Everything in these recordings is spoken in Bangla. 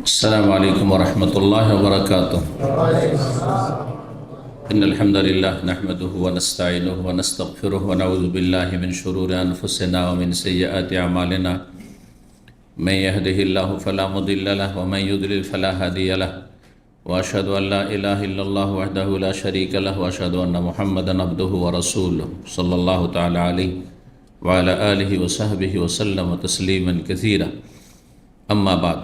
السلام عليكم ورحمة الله وبركاته. إن الحمد لله نحمده ونستعينه ونستغفره ونعوذ بالله من شرور أنفسنا ومن سيئات أعمالنا. من يهده الله فلا مضل له ومن يضلل فلا هادي له وأشهد أن لا إله إلا الله وحده لا شريك له وأشهد أن محمدا عبده ورسوله صلى الله تعالى عليه وعلى آله وصحبه وسلم تسليما كثيرا. أما بعد،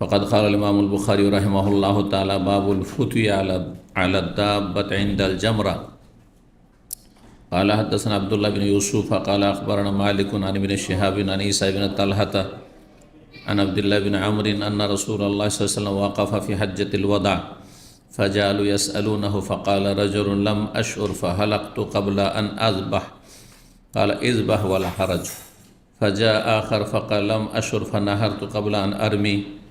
فقد قال الإمام البخاري رحمه الله تعالى: باب الفتوى على الدابة عند الجمرة. قال حدثنا عبد الله بن يوسف قال أخبرنا مالك عن ابن شهاب عن عيسى بن طلحة عن عبد الله بن عمرو أن رسول الله صلى الله عليه وسلم وقف في حجة الوداع فجعلوا يسألونه فقال رجل: لم أشعر فهلقت قبل أن أذبح. قال: اذبح ولا حرج. فجاء آخر فقال: لم أشعر فنهرت قبل أن أرمي.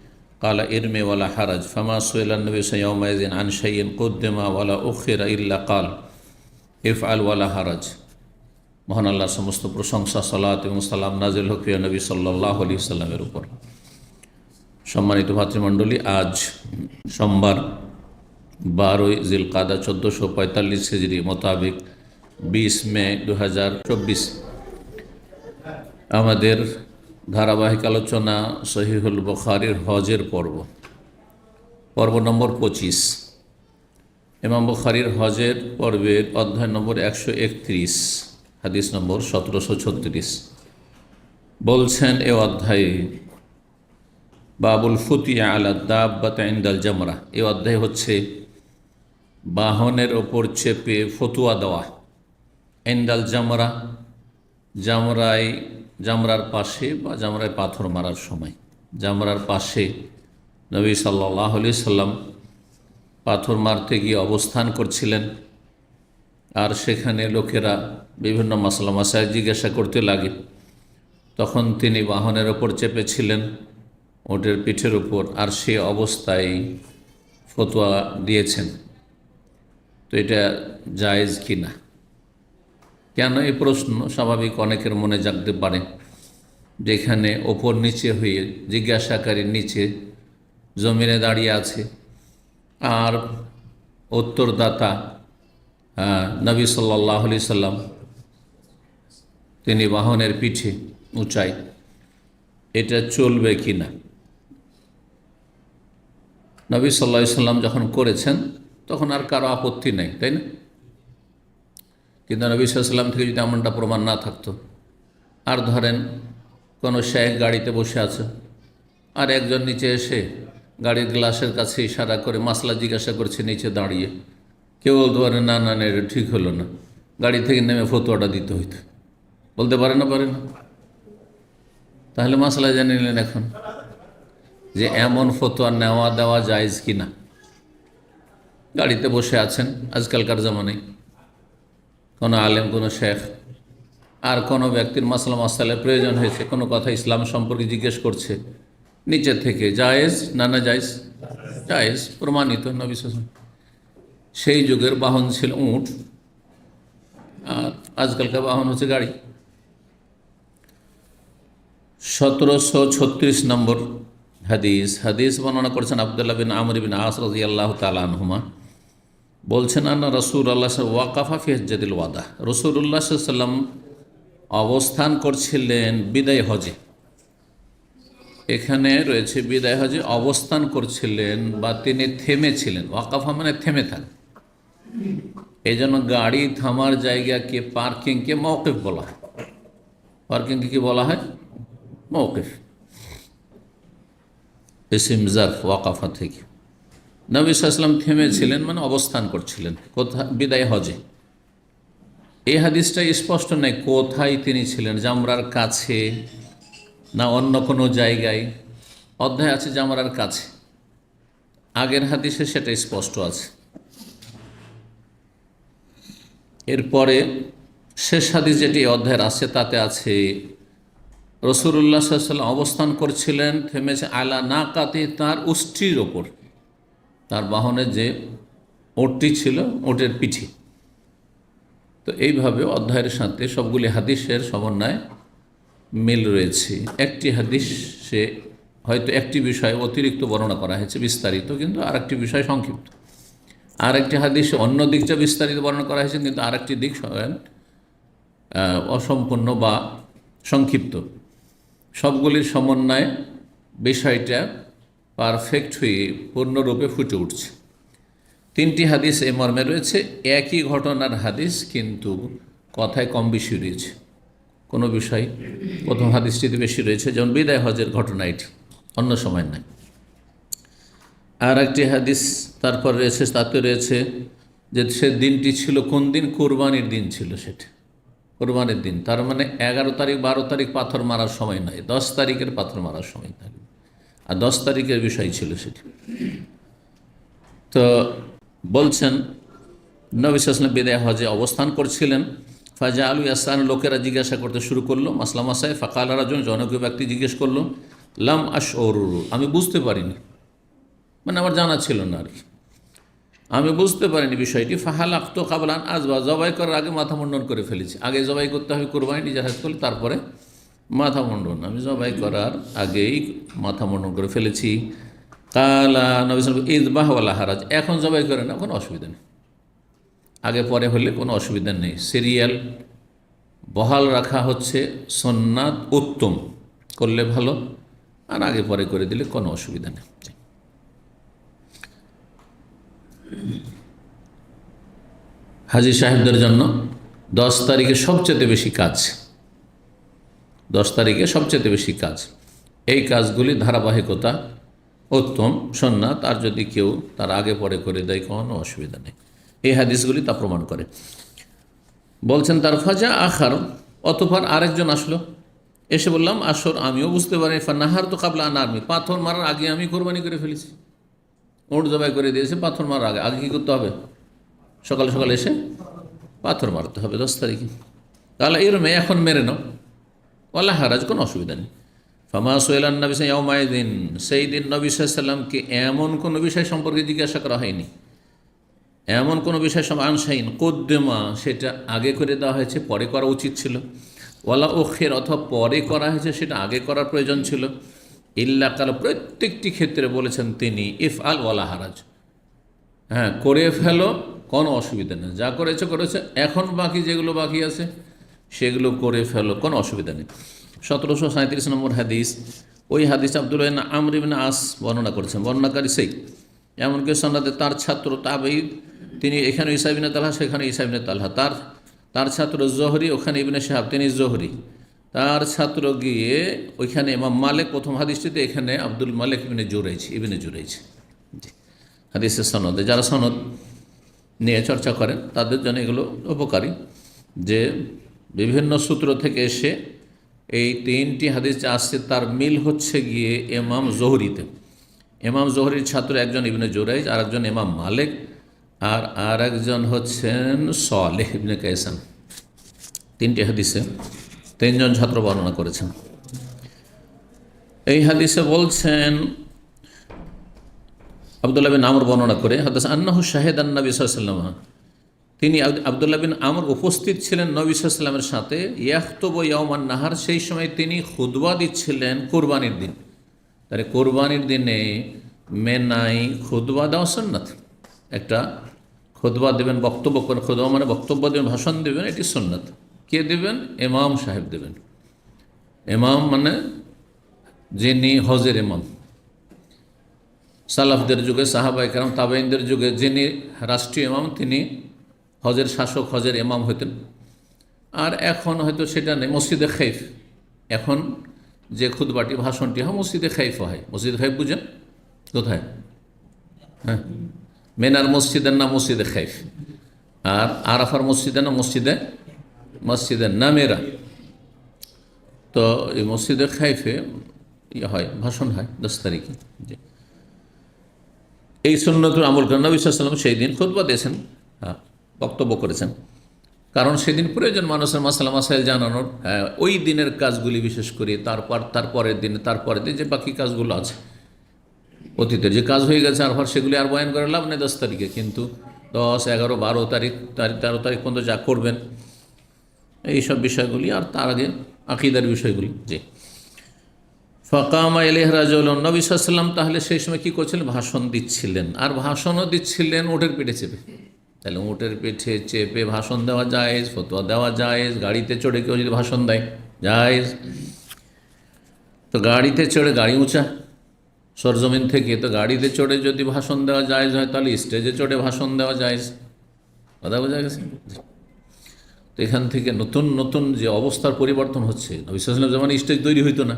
قال: ارمي ولا حرج. فما سئل النبي صلى الله عليه وسلم يومئذ عن شيء قدم ولا أخر إلا قال: ইফআল ওয়ালা হারাজ। মহান আল্লাহর সমস্ত প্রশংসা, সালাত এবং সালাম নাজিল হোক প্রিয় নবী সাল্লাল্লাহু আলাইহি সাল্লামের উপর। সম্মানিত ভাতৃমণ্ডলী, আজ সোমবার 12 জিলকাদা 1445 হিজরি মোতাবেক 20 মে 2024 আমাদের ধারাবাহিক আলোচনা সহিহুল বুখারীর হজের পর্ব নম্বর 25। ইমাম বুখারীর হজের পর্বের অধ্যায় নম্বর 131, হাদিস নম্বর 1736 বলছেন এ অধ্যায়ে বাবুল ফুতিয়া আলা দাব্বাতি ইনদাল জামরা। এ অধ্যায় হচ্ছে বাহনের ওপর চেপে ফতুয়া দেওয়া। ইনদাল জামরা, জামরার পাশে বা জামরায় পাথর মারার সময়। জামরার পাশে নবী সাল্লাল্লাহু আলাইহি সাল্লাম পাথর মারতে গিয়ে অবস্থান করছিলেন, আর সেখানে লোকেরা বিভিন্ন মাসলা মাসাইল জিজ্ঞাসা করতে লাগে। তখন তিনি বাহনের ওপর চেপেছিলেন, ওটের পিঠের উপর, আর সে অবস্থায় ফতোয়া দিয়েছেন। তো এটা জায়েজ কি না? কেন এই প্রশ্ন স্বাভাবিক অনেকের মনে জাগতে পারে, যেখানে ওপর নিচে হয়ে জিজ্ঞাসাকারীর নিচে জমিনে দাঁড়িয়ে আছে, আর উত্তরদাতা নবী সাল্লাল্লাহু আলাইহি সাল্লাম তিনি বাহনের পিঠে উঁচাই। এটা চলবে কি না? নবী সাল্লাল্লাহু আলাইহি সাল্লাম যখন করেছেন তখন আর কারো আপত্তি নেই, তাই না? কিন্তু নবী সাল্লাল্লাহু আলাইহি সাল্লাম থেকে যদি এমনটা প্রমাণ না থাকতো, আর ধরেন কোনো শেখ গাড়িতে বসে আছে, আর একজন নিচে এসে গাড়ির গ্লাসের কাছে ইশারা করে মাসলা জিজ্ঞাসা করছে নিচে দাঁড়িয়ে, কেউ বলতে পারে না না না এটা ঠিক হলো না, গাড়ি থেকে নেমে ফতোয়াটা দিতে হইতো। বলতে পারে না? তাহলে মাসলা জেনে নিলেন এখন যে এমন ফতোয়া নেওয়া দেওয়া জায়েজ কি না। গাড়িতে বসে আছেন আজকালকার জামানায় কোনো আলেম, কোনো শেখ, আর কোনো ব্যক্তির মাসলা মাসালের প্রয়োজন হয়েছে, কোনো কথা ইসলাম সম্পর্কে জিজ্ঞেস করছে, নিচে থেকে জায়েজ না জায়েজ? জায়েজ, প্রমাণিত নবী সাল্লাল্লাহু আলাইহি ওয়াসাল্লাম। সেই যুগের বাহন ছিল উট, আর আজকালকার বাহন হচ্ছে গাড়ি। 1736 নম্বর হাদিস বর্ণনা করেছেন আব্দুল্লাহ বিন আমর বিন আস রাদিয়াল্লাহু তাআলা আনহুমা। বলছেন আন্না রাসূলুল্লাহ ওয়াকাফা ফি হাজ্জাতিল ওয়াদা। রাসূলুল্লাহ সাল্লাল্লাহু আলাইহি ওয়াসাল্লাম অবস্থান করছিলেন বিদায় হজে। এখানে রয়েছে বিদায় হজে অবস্থান করছিলেন বা তিনি থেমেছিলেন। ওয়াকাফা মানে থেমে থাক। এই জন্য গাড়ি থামার জায়গাকে, পার্কিংকে মওকিফ বলা হয়। পার্কিংকে কি বলা হয়? মওকিফ। ইসম জারফ ওয়াকাফা থেকে। নবী সাল্লাল্লাহু আলাইহি ওয়াসাল্লাম থেমেছিলেন মানে অবস্থান করছিলেন। কোথায়? বিদায় হজে। এই হাদিসটা স্পষ্ট নেই কোথায় তিনি ছিলেন, জামরার কাছে না অন্য কোনো জায়গায়। অধ্যায় আছে জামরার কাছে, আগের হাদিসে সেটা স্পষ্ট আছে। এরপরে শেষ হাদিস যেটি অধ্যায়ের আছে তাতে আছে রাসূলুল্লাহ সাল্লাল্লাহু আলাইহি ওয়াসাল্লাম অবস্থান করছিলেন, থেমেছে আলা নাকাতে, তার উষ্ট্রির ওপর, তার বাহনের যে ওটটি ছিল ওটের পিঠে। তো এইভাবে অধ্যায়ের সাথে সবগুলি হাদিসের সমন্বয় মিল রয়েছে। একটি হাদিসে হয়তো একটি বিষয় অতিরিক্ত বর্ণনা করা হয়েছে বিস্তারিত, কিন্তু আরেকটি বিষয় সংক্ষিপ্ত। আরেকটি হাদিসে অন্য দিকটা বিস্তারিত বর্ণনা করা হয়েছে, কিন্তু আরেকটি দিক অসম্পূর্ণ বা সংক্ষিপ্ত। সবগুলির সমন্বয়ে বিষয়টা পারফেক্ট হয়ে পূর্ণরূপে ফুটে উঠছে। তিনটি হাদিস এই মর্মে রয়েছে, একই ঘটনার হাদিস, কিন্তু কথায় কম বেশি রয়েছে। কোনো বিষয় প্রথম হাদিসটিতে বেশি রয়েছে, যেমন বিদায় হজের ঘটনা, এটি অন্য সময় নাই। আর একটি হাদিস তারপর রয়েছে, তাতে রয়েছে যে সে দিনটি ছিল কোন দিন, কোরবানির দিন ছিল সেটা, কোরবানির দিন। তার মানে 11 তারিখ 12 তারিখ পাথর মারার সময় নয়, 10 তারিখের পাথর মারার সময় থাকবে, আর 10 তারিখের বিষয় ছিল সেটি। তো বলছেন নবী সাল্লাল্লাহু আলাইহি ওয়াসাল্লাম বিদায় হজে অবস্থান করছিলেন। ফাজা আলু ইয়াসান, লোকেরা জিজ্ঞাসা করতে শুরু করলো, মাসলা মাসায়। ফাকাল রাজুল, জনকীয় ব্যক্তি জিজ্ঞেস করলো, লাম আশউরু, আমি বুঝতে পারিনি, মানে আমার জানা ছিল না আর কি, আমি বুঝতে পারিনি বিষয়টি। ফাহাল আক্ত কাবলান আজবা, জবাই করার আগে মাথা মুন্ডন করে ফেলেছি। আগে জবাই করতে হবে কোরবানি, নিজের হাত করলে, তারপরে মাথা মুন্ডন। আমি জবাই করার আগেই মাথা মুন্ডন করে ফেলেছি। কালা নবী সাল্লাল্লাহু আলাইহি ওয়াসাল্লাম, ইযবাহ ওয়ালা হারাজ, এখন জবাই করে না, কোনো অসুবিধা নেই, আগে পরে হলে কোনো অসুবিধা নেই। সিরিয়াল বহাল রাখা হচ্ছে সুন্নাত, উত্তম, করলে ভালো, আর আগে পরে করে দিলে কোনো অসুবিধা নেই। হাজী সাহেবদের জন্য 10 তারিখে সবচেয়ে বেশি কাজ, 10 তারিখে সবচেয়ে বেশি কাজ। এই কাজগুলি ধারাবাহিকতা উত্তম, সুন্নাত, আর যদি কেউ তার আগে পরে করে দেয় কোনো অসুবিধা নেই। এই হাদিসগুলি তা প্রমাণ করে। বলছেন তার ফাজা আখার, অতঃপর আরেকজন আসলো, এসে বললাম আসর, আমিও বুঝতে পারি। নাহার তো কাবলা আনারমি, পাথর মারার আগে আমি কোরবানি করে ফেলেছি, উট জবাই করে দিয়েছে পাথর মারার আগে। আগে কী করতে হবে? সকালে সকালে এসে পাথর মারতে হবে 10 তারিখে। তাহলে এর মেয়ে এখন মেরে নাও, ওয়ালা হারাজ, কোনো অসুবিধা নেই। ফামা সোয়েলান নবী ইয়াউমাইদিন, সেই দিন নবী সাল্লাল্লাহু আলাইহি ওয়াসাল্লামকে এমন কোনো বিষয় সম্পর্কে জিজ্ঞাসা করা হয়নি, এমন কোনো বিষয় আনসাইন কোদ্দেমা, সেটা আগে করে দেওয়া হয়েছে, পরে করা উচিত ছিল। ওয়ালা ওখের, অথবা পরে করা হয়েছে, সেটা আগে করার প্রয়োজন ছিল। ইল্লা কাল, প্রত্যেকটি ক্ষেত্রে বলেছেন তিনি ইফ আল ওয়ালা হারাজ, হ্যাঁ করে ফেলো, কোনো অসুবিধা নেই, যা করেছে করেছে, এখন বাকি যেগুলো বাকি আছে সেগুলো করে ফেলো, কোনো অসুবিধা নেই। 1737 নম্বর হাদিস, ওই হাদিস আব্দুল্লাহ ইবনে আমর ইবনে আস বর্ণনা করেছেন, বর্ণনাকারী সেই, এমনকি সনদে তার ছাত্র তাবেঈ, তিনি এখানে ঈসা ইবনে তালহা, সেখানে ঈসা ইবনে তালহা, তার ছাত্র জোহরি, ওখানে ইবনে শাহাব, তিনি জোহরি, তার ছাত্র গিয়ে ওইখানে ইমাম মালিক, প্রথম হাদিসটিতে এখানে আব্দুল মালিক ইবনে জুরাইজ। হাদিসের সনদে, যারা সনদ নিয়ে চর্চা করেন তাদের জন্য এগুলো উপকারী, যে বিভিন্ন সূত্র থেকে এসে এই 3টি হাদিস আসছে, তার মিল হচ্ছে গিয়ে ইমাম জোহরিতে। ইমাম জোহরির ছাত্র একজন ইবনে জুরাইজ, আর একজন ইমাম মালিক, আর একজন হচ্ছেন সালেহ ইবনে কায়সান। 3টি হাদিসে 3 জন ছাত্র বর্ণনা করেছেন। এই হাদিসে বলছেন আব্দুল্লাহ বিন আমর বর্ণনা করে, হাদিস আন্নাহু শাহিদান নবী সাল্লাল্লাহু আলাইহি ওয়াসাল্লাম, তিনি আব্দুল্লাহ বিন আমর উপস্থিত ছিলেন নবী সাল্লাল্লাহু আলাইহি ওয়াসাল্লামের সাথে। ইয়াখতুবু ইয়াউমান নাহার, সেই সময় তিনি খুতবা দিচ্ছিলেন কোরবানির দিন। তাহলে কোরবানির দিনে মেনাই খুতবা দেওয়া সুন্নাত, একটা খুতবা দেবেন, বক্তব্য করেন, খুতবা মানে বক্তব্য দেবেন, ভাষণ দেবেন, এটি সুন্নাত। কে দেবেন? ইমাম সাহেব দেবেন। ইমাম মানে যিনি হজের ইমাম, সালাফদের যুগে, সাহাবায়ে কেরাম, তাবেঈনদের যুগে যিনি রাষ্ট্রীয় ইমাম, তিনি হজের শাসক, হজের ইমাম হতেন। আর এখন হয়তো সেটা নেই, মসজিদে খাইফ, এখন যে খুতবাটি, ভাষণটি হয় মসজিদে খাইফ হয়। মসজিদে খাইফ বুঝেন কোথায়? হ্যাঁ, মেনার মসজিদের নাম মসজিদে খাইফ, আর আরাফার মসজিদের নাম মসজিদে নামেরা। তো এই মসজিদে খাইফে হয়, ভাষণ হয় 10 তারিখে। এই সুন্নতুল আমল করেন। নবী সাল্লাল্লাহু আলাইহি ওয়াসাল্লাম সেই দিন খুতবা দিয়েছেন, বক্তব্য করেছেন, কারণ সেদিন প্রয়োজন মানুষের মাসালা মাসাইল জানানোর। ওই দিনের কাজগুলি বিশেষ করে, তারপরের দিন যে বাকি কাজগুলো আছে, অতীতের যে কাজ হয়ে গেছে, আর সেগুলি আর বয়ান করে লাভ নেই 10 তারিখে, কিন্তু 10, 11, 12 তারিখ, 13 তারিখ পর্যন্ত যা করবেন এইসব বিষয়গুলি, আর তার আগে আকিদার বিষয়গুলি। যে ফাকামা ইলাইহি রাজুলুন, নবী সাল্লাল্লাহু আলাইহি ওয়াসাল্লাম তাহলে সেই সময় কী করছিলেন? ভাষণ দিচ্ছিলেন। আর ভাষণও দিচ্ছিলেন উটের পিঠে চেপে। তাহলে উটের পিঠে চেপে ভাষণ দেওয়া জায়েজ, ফতোয়া দেওয়া জায়েজ। গাড়িতে চড়ে কেউ যদি ভাষণ দেয় জায়েজ। তো গাড়িতে চড়ে, গাড়ি উঁচা সরজমিন থেকে, তো গাড়িতে চড়ে যদি ভাষণ দেওয়া জায়েজ হয় তাহলে স্টেজে চড়ে ভাষণ দেওয়া জায়েজ। কথা বোঝা গেছে? তো এখান থেকে নতুন নতুন যে অবস্থার পরিবর্তন হচ্ছে। নবী সাল্লাল্লাহু আলাইহি ওয়াসাল্লাম যেমন স্টেজ তৈরি হইতো না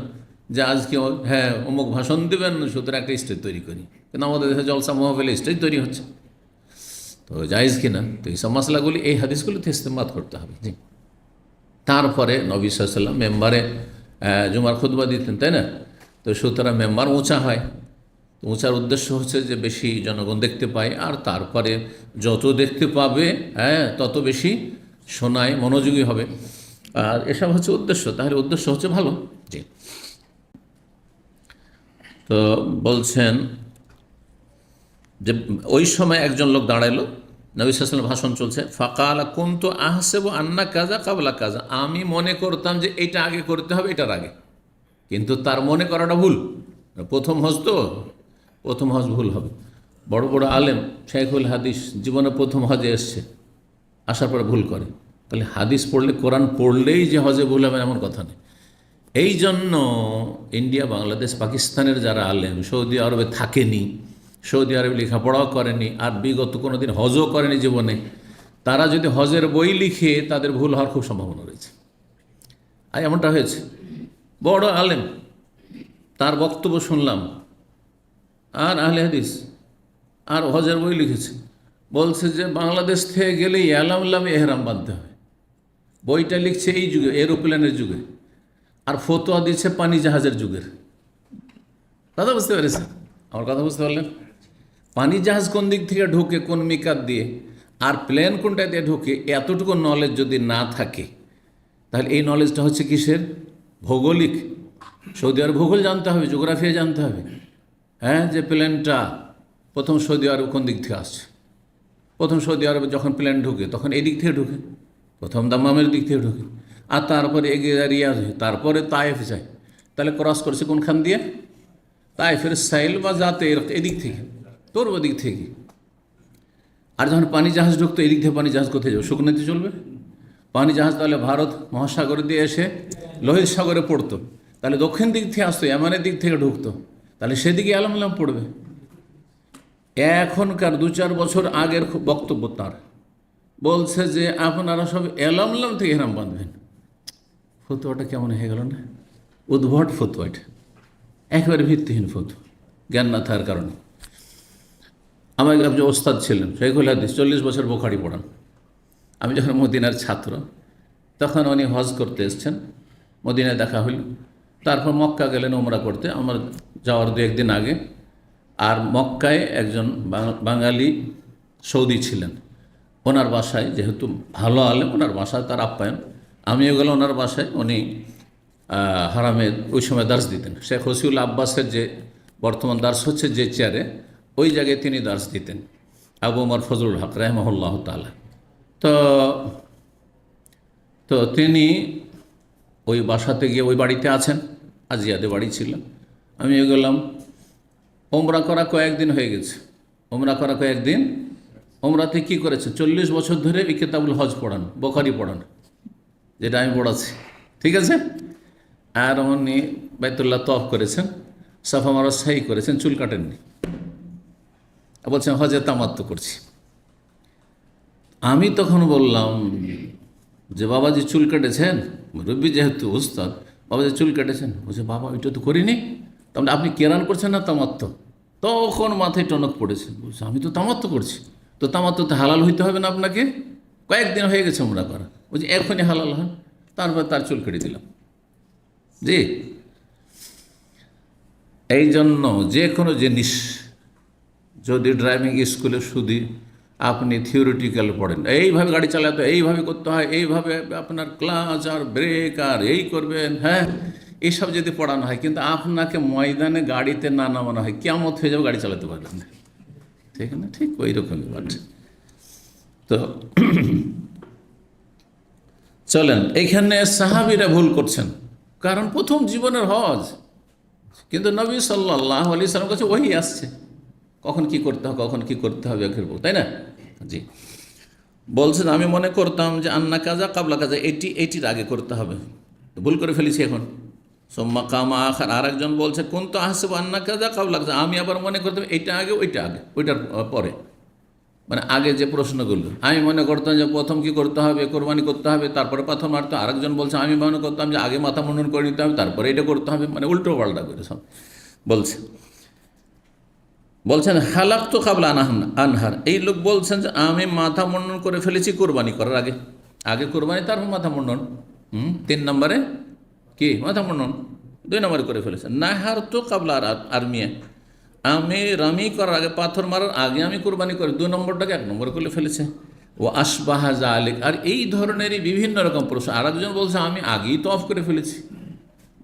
যে আজকে হ্যাঁ অমুক ভাষণ দেবেন, সুতরাং একটা স্টেজ তৈরি করি, কিন্তু আমাদের দেশে জলসা মহফিলে স্টেজ তৈরি হচ্ছে। তো জায়েজ কিনা, তো এইসব মশলাগুলি এই হাদিসগুলিতে ইস্তেমাদ করতে হবে। জি। তারপরে নবী সাল্লাল্লাহু আলাইহি ওয়াসাল্লাম মেম্বারে জুমার খুতবা দিতেন, তাই না? তো সুতরাং মেম্বার উঁচা হয়। উঁচার উদ্দেশ্য হচ্ছে যে বেশি জনগণ দেখতে পায়, আর তারপরে যত দেখতে পাবে হ্যাঁ তত বেশি শোনায়, মনোযোগী হবে। আর এসব হচ্ছে উদ্দেশ্য। তাহলে উদ্দেশ্য হচ্ছে ভালো। জি। তো বলছেন যে ওই সময় একজন লোক দাঁড়াইলো, নবী সাল্লাল্লাহু আলাইহি ওয়াসাল্লাম ভাষণ চলছে। ফাকালা কুনতু আহসিবু আন্না কাযা কাবলা কাযা, আমি মনে করতাম যে এটা আগে করতে হবে, এটার আগে। কিন্তু তার মনে করাটা ভুল। প্রথম হজ তো, প্রথম হজ ভুল হবে। বড় বড় আলেম, শাইখুল হাদিস, জীবনে প্রথম হজে এসছে, আসার পরে ভুল করে। তাহলে হাদিস পড়লে, কোরআন পড়লেই যে হজে ভুল হবে এমন কথা নেই। এই জন্য ইন্ডিয়া, বাংলাদেশ, পাকিস্তানের যারা আলেম, সৌদি আরবে থাকেনি, সৌদি আরবে লেখাপড়াও করেনি, আর বিগত কোনো দিন হজও করেনি জীবনে, তারা যদি হজের বই লিখে তাদের ভুল হওয়ার খুব সম্ভাবনা রয়েছে। আর এমনটা হয়েছে। বড় আলেম, তার বক্তব্য শুনলাম, আর আহলে হাদিস, আর হজের বই লিখেছে, বলছে যে বাংলাদেশ থেকে গেলে ইয়ালাম এহরাম বাঁধতে হবে। বইটা লিখছে এই যুগে, এরোপ্লেনের যুগে, আর ফতোয়া দিচ্ছে পানি জাহাজের যুগের। কথা বুঝতে পেরেছেন? আমার কথা বুঝতে পারলেন? পানি জাহাজ কোন দিক থেকে ঢোকে, কোন মিকাত দিয়ে, আর প্লেন কোনটা দিয়ে ঢোকে, এতটুকু নলেজ যদি না থাকে তাহলে এই নলেজটা হচ্ছে কিসের? ভৌগোলিক। সৌদি আরব ভূগোল জানতে হবে, জিওগ্রাফি জানতে হবে। হ্যাঁ, যে প্লেনটা প্রথম সৌদি আরব কোন দিক থেকে আসছে। প্রথম সৌদি আরবে যখন প্লেন ঢুকে তখন এই দিক থেকে ঢুকে, প্রথম দাম্মামের দিক থেকে ঢুকে, আর তারপরে এগিয়ে রিয়াজ হয়, তারপরে তায়েফ যায়। তাহলে ক্রস করছে কোনখান দিয়ে? তায়েফের সাইল বা জাতে এদিক থেকে, তোর ওদিক থেকে। আর যখন পানি জাহাজ ঢুকতো এদিক থেকে, পানি জাহাজ কোথায় যাবে? শুকনোতে চলবে পানি জাহাজ। তাহলে ভারত মহাসাগর দিয়ে এসে লোহিত সাগরে পড়তো, তাহলে দক্ষিণ দিক থেকে আসতো, ইয়ামানের দিক থেকে ঢুকতো, তাহলে সেদিকে আলাম পড়বে। এখনকার 2-4 বছর আগের বক্তব্য তার, বলছে যে আপনারা সব এলাম থেকে হেরাম বাঁধবেন। ফতোয়াটা কেমন হয়ে গেল না? উদ্ভট ফতোয়া, এটা একেবারে ভিত্তিহীন ফতোয়া, জ্ঞান না থাকার কারণে। আমার একজন ওস্তাদ ছিলেন, শাইখুল হাদিস, 40 বছর বুখারী পড়ান। আমি যখন মদিনার ছাত্র, তখন উনি হজ করতে এসছেন, মদিনায় দেখা হইল। তারপর মক্কা গেলেন উমরা করতে, আমার যাওয়ার 2-1 দিন আগে। আর মক্কায় একজন বাঙালি সৌদি ছিলেন, ওনার বাসায়, যেহেতু ভালো আলেম, ওনার বাসায় তার আপ্যায়ন। আমিও গেলাম ওনার বাসায়। উনি হারামে ওই সময় দার্স দিতেন। শেখ হসিউল আব্বাসের যে বর্তমান দার্স হচ্ছে যে চেয়ারে, ওই জায়গায় তিনি দার্স দিতেন, আবু ওমর ফজলুল হক রাহিমাহুল্লাহ তাআলা। তো তিনি ওই বাসাতে গিয়ে, ওই বাড়িতে আছেন, আজিয়াদে বাড়ি ছিল। আমি গেলাম। ওমরা করা কয়েকদিন হয়ে গেছে, ওমরা করা কয়েকদিন। ওমরাতে কী করেছে? 40 বছর ধরে এই কিতাবুল হজ পড়ান, বুখারী পড়ান, যেটা আমি পড়াচ্ছি, ঠিক আছে। আর উনি বাইতুল্লাহ তওয়াফ করেছেন, সাফা মারওয়া সাই করেছেন, চুল কাটেননি। বলছেন হজে তামাত্তু করছি। আমি তখন বললাম যে বাবাজি চুল কেটেছেন, মুরব্বি যেহেতু উস্তাদ, বাবাজি চুল কেটেছেন। বলছে বাবা ওইটা তো করিনি। তাহলে আপনি কেরান করছেন না তামাত্তু? তখন মাথায় টনক পড়েছে। বলছে আমি তো তামাত্তু করছি। তো তামাত্তুতে হালাল হইতে হবে না আপনাকে? কয়েকদিন হয়ে গেছে ওমরা করা। বলছে এখনই হালাল হন। তারপর তার চুল কেটে দিলাম। জি, এই জন্য যে কোনো জিনিস যদি ড্রাইভিং স্কুলে শুধু আপনি থিওরিটিক্যাল পড়েন, এইভাবে গাড়ি চালাতে, এইভাবে করতে হয়, এইভাবে আপনার ক্লাচ আর ব্রেক আর এই করবেন, হ্যাঁ, এইসব যদি পড়ানো হয়, কিন্তু আপনাকে ময়দানে গাড়িতে না নামানো হয়, কিয়ামত হয়ে যাবে, গাড়ি চালাতে পারবেন না। ঠিক না? ঠিক ওই রকমই বাট। তো চলেন, এইখানে সাহাবীরা ভুল করছেন, কারণ প্রথম জীবনের হজ, কিন্তু নবী সাল্লাল্লাহু আলাইহি সাল্লাম কাছে ওহী আসছে, কখন কি করতে হবে, কখন কি করতে হবে, তাই না? জি। বলছেন আমি মনে করতাম যে আন্না কাজা কাবলা কাজা, এটির আগে করতে হবে, ভুল করে ফেলেছি এখন। সোম্মা কামা আখার, আর একজন বলছে কোন তো হাসব আন্না কাজা কাবলা কাজা, আমি আবার মনে করতাম এটা আগে ওইটা আগে, ওইটার পরে, মানে আগে যে প্রশ্নগুলো আমি মনে করতাম যে প্রথম কি করতে হবে, কোরবানি করতে হবে, তারপরে পাথর মারতে। আরেকজন বলছে আমি মনে করতাম যে আগে মাথা মুন্ডন করে নিতে হবে, তারপরে এটা করতে হবে, মানে উল্টো পাল্টা করে সব বলছেন হালাক তো কাবলা আনহার। এই লোক বলছেন যে আমি মাথা মুন্ডন করে ফেলেছি কোরবানি করার আগে, আগে কোরবানি তারপর মাথা মুন্ডন। 3 নম্বরে কি মাথা মুন্ডন, 2 নম্বরে করে ফেলেছেন। নাহার তো কাবলা আর মিয়া, আমি রামি করার আগে, পাথর মারার আগে আমি কোরবানি করি, 2 নম্বরটাকে 1 নম্বরে করে ফেলেছে। ও আসবাহা জালিক, আর এই ধরনেরই বিভিন্ন রকম প্রশ্ন। আর একজন বলছে আমি আগেই তো অফ করে ফেলেছি,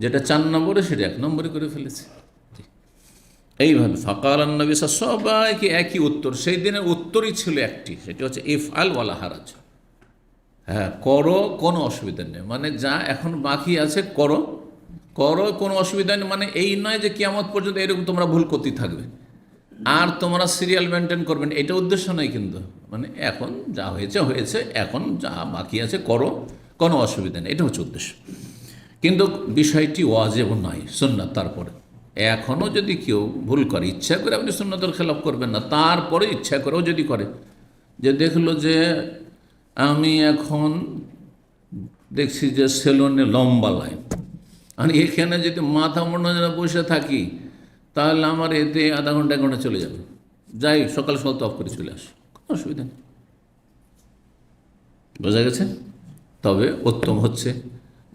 যেটা 4 নম্বরে সেটা 1 নম্বরে করে ফেলেছে। এইভাবে ফাকাল নবী, সবাইকে একই উত্তর। সেই দিনের উত্তরই ছিল একটি, সেটি হচ্ছে ইফআল ওয়ালা হারাজ। হ্যাঁ, করো, কোনো অসুবিধা নেই, মানে যা এখন বাকি আছে করো, করো, কোনো অসুবিধা নেই। মানে এই নয় যে কিয়ামত পর্যন্ত এরকম তোমরা ভুল করতেই থাকবে আর তোমরা সিরিয়াল মেনটেন করবেন, এটা উদ্দেশ্য নয়। কিন্তু মানে এখন যা হয়েছে হয়েছে, এখন যা বাকি আছে করো, কোনো অসুবিধা নেই, এটা হচ্ছে উদ্দেশ্য। কিন্তু বিষয়টি ওয়াজিব নয়, সুন্নাত। তারপরে এখনও যদি কেউ ভুল করে, ইচ্ছা করে আপনি সুন্নাতের খেলাফ করবেন না, তারপরে ইচ্ছা করেও যদি করে, যে দেখলো যে আমি এখন দেখছি যে সেলুনে লম্বা লাইন, আর এখানে যদি মাথা মোড়ানো বসে থাকি তাহলে আমার এতে আধা ঘন্টা 1 ঘন্টা চলে যাবে, যাই সকাল সকাল তফ করে চলে আসে, কোনো অসুবিধা নেই। বোঝা গেছে? তবে উত্তম হচ্ছে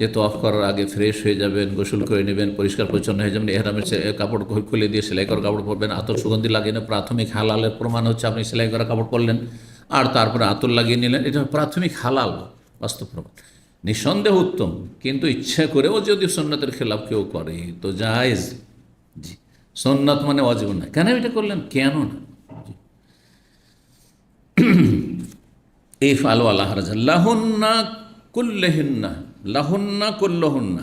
যে তওয়াফ করার আগে ফ্রেশ হয়ে যাবেন, গোসল করে নেবেন, পরিষ্কার পরিচ্ছন্ন হয়ে যাবেন, এহরামের কাপড় খুলে দিয়ে সেলাই করা কাপড় পরবেন, আতর সুগন্ধি লাগিয়ে নেন। প্রাথমিক হালালের প্রমাণ হচ্ছে আপনি সেলাই করা কাপড় পরলেন আর তারপরে আতর লাগিয়ে নিলেন, এটা প্রাথমিক হালাল বাস্তব প্রমাণ, নিঃসন্দেহ উত্তম। কিন্তু ইচ্ছা করেও যদি সুন্নাতের খেলাফ কেউ করে তো জায়েজ। জি, সুন্নাত মানে ওয়াজিব না, কেন এটা করলেন, কেন না? ইফআল ওয়ালা হারাজ লাহুন্না কুল্লিহিন্না, লাহুন্না কুল্লুহুন্না,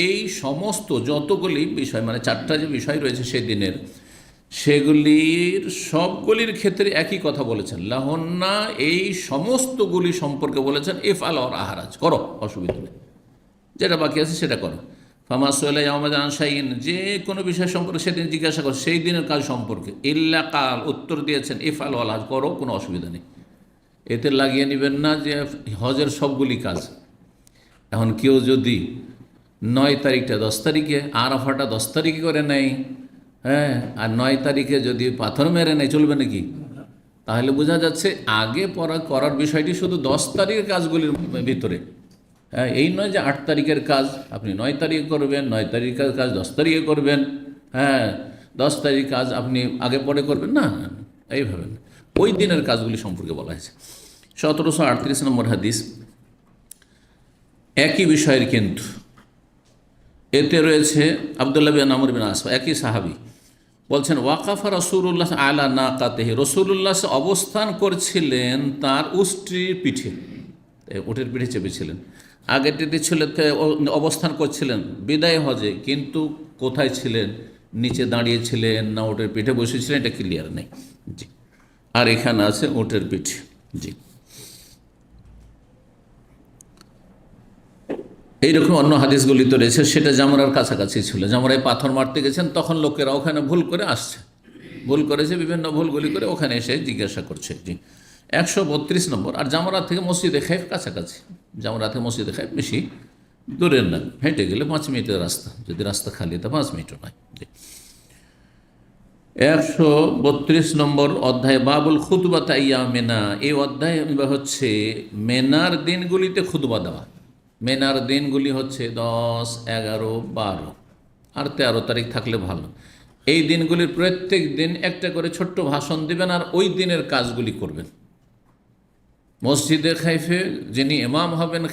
এই সমস্ত যতগুলি বিষয়, মানে 4টা যে বিষয় রয়েছে সেদিনের, সেগুলির সবগুলির ক্ষেত্রে একই কথা বলেছেন। লাহুন্না, এই সমস্তগুলি সম্পর্কে বলেছেন ইফআল ওয়ালা হারাজ, করো, অসুবিধা নেই, যেটা বাকি আছে সেটা করো। ফামা সোয়ালা ইয়াউমাদান শাইইন, যে কোনো বিষয় সম্পর্কে সেদিন জিজ্ঞাসা করো, সেই দিনের কাজ সম্পর্কে, ইল্লা কাল, উত্তর দিয়েছেন ইফআল ওয়ালা হারাজ, করো, কোনো অসুবিধা নেই। এতে লাগিয়ে নেবেন না যে হজের সবগুলি কাজ। এখন কেউ যদি 9 তারিখটা 10 তারিখে, আরাফাটা 10 তারিখে করে নেয়, হ্যাঁ, আর 9 তারিখে যদি পাথর মেরে নেয়, চলবে নাকি? তাহলে বোঝা যাচ্ছে আগে করার বিষয়টি শুধু 10 তারিখের কাজগুলির ভিতরে। হ্যাঁ, এই নয় যে 8 তারিখের কাজ আপনি 9 তারিখে করবেন, 9 তারিখের কাজ 10 তারিখে করবেন, হ্যাঁ, 10 তারিখ কাজ আপনি আগে পরে করবেন না, এইভাবে না। ওই দিনের কাজগুলি সম্পর্কে বলা হয়েছে। 1738 নম্বর হাদিস, একই বিষয়ের কিন্তু এতে রয়েছে আব্দুল্লাহ বিন আমর বিন আস, একই সাহাবী, বলছেন ওয়াকাফা রাসূলুল্লাহ আলা নাকাতিহি, রাসূলুল্লাহ অবস্থান করছিলেন তার উষ্ট্রির পিঠে, উটের পিঠে চেপেছিলেন। আগেরটিতে ছিলেন অবস্থান করছিলেন বিদায় হজে, কিন্তু কোথায় ছিলেন, নিচে দাঁড়িয়েছিলেন না উটের পিঠে বসেছিলেন, এটা ক্লিয়ার নেই। জি, আর এখানে আছে উটের পিঠে। জি, এইরকম অন্য হাদিসগুলি তো রয়েছে, সেটা জামরার কাছাকাছি ছিল, জামরায় পাথর মারতে গেছেন, তখন লোকেরা ওখানে ভুল করে আসছে, ভুল করেছে, বিভিন্ন ভুলগুলি করে ওখানে এসে জিজ্ঞাসা করছে। জি, 132 নম্বর, আর জামরা থেকে মসজিদে খাইফ কাছাকাছি, জামরা থেকে মসজিদে খাইফ বেশি দূরের না, হেঁটে গেলে 5 মিনিটের রাস্তা, যদি রাস্তা খালি তো 5 মিনিটও নয়। জি, 132 নম্বর অধ্যায় বাবুল খুতবা তাইয়া মেনা, এই অধ্যায় হচ্ছে মেনার দিনগুলিতে খুতবা দেওয়া। মেনার দিনগুলি হচ্ছে 10, 11, 12 আর 13 তারিখ থাকলে ভালো। এই দিনগুলির প্রত্যেক দিন একটা করে ছোট্ট ভাষণ দিবেন আর ওই দিনের কাজগুলি করবেন। মসজিদে খাইফে যিনি ইমাম হবেন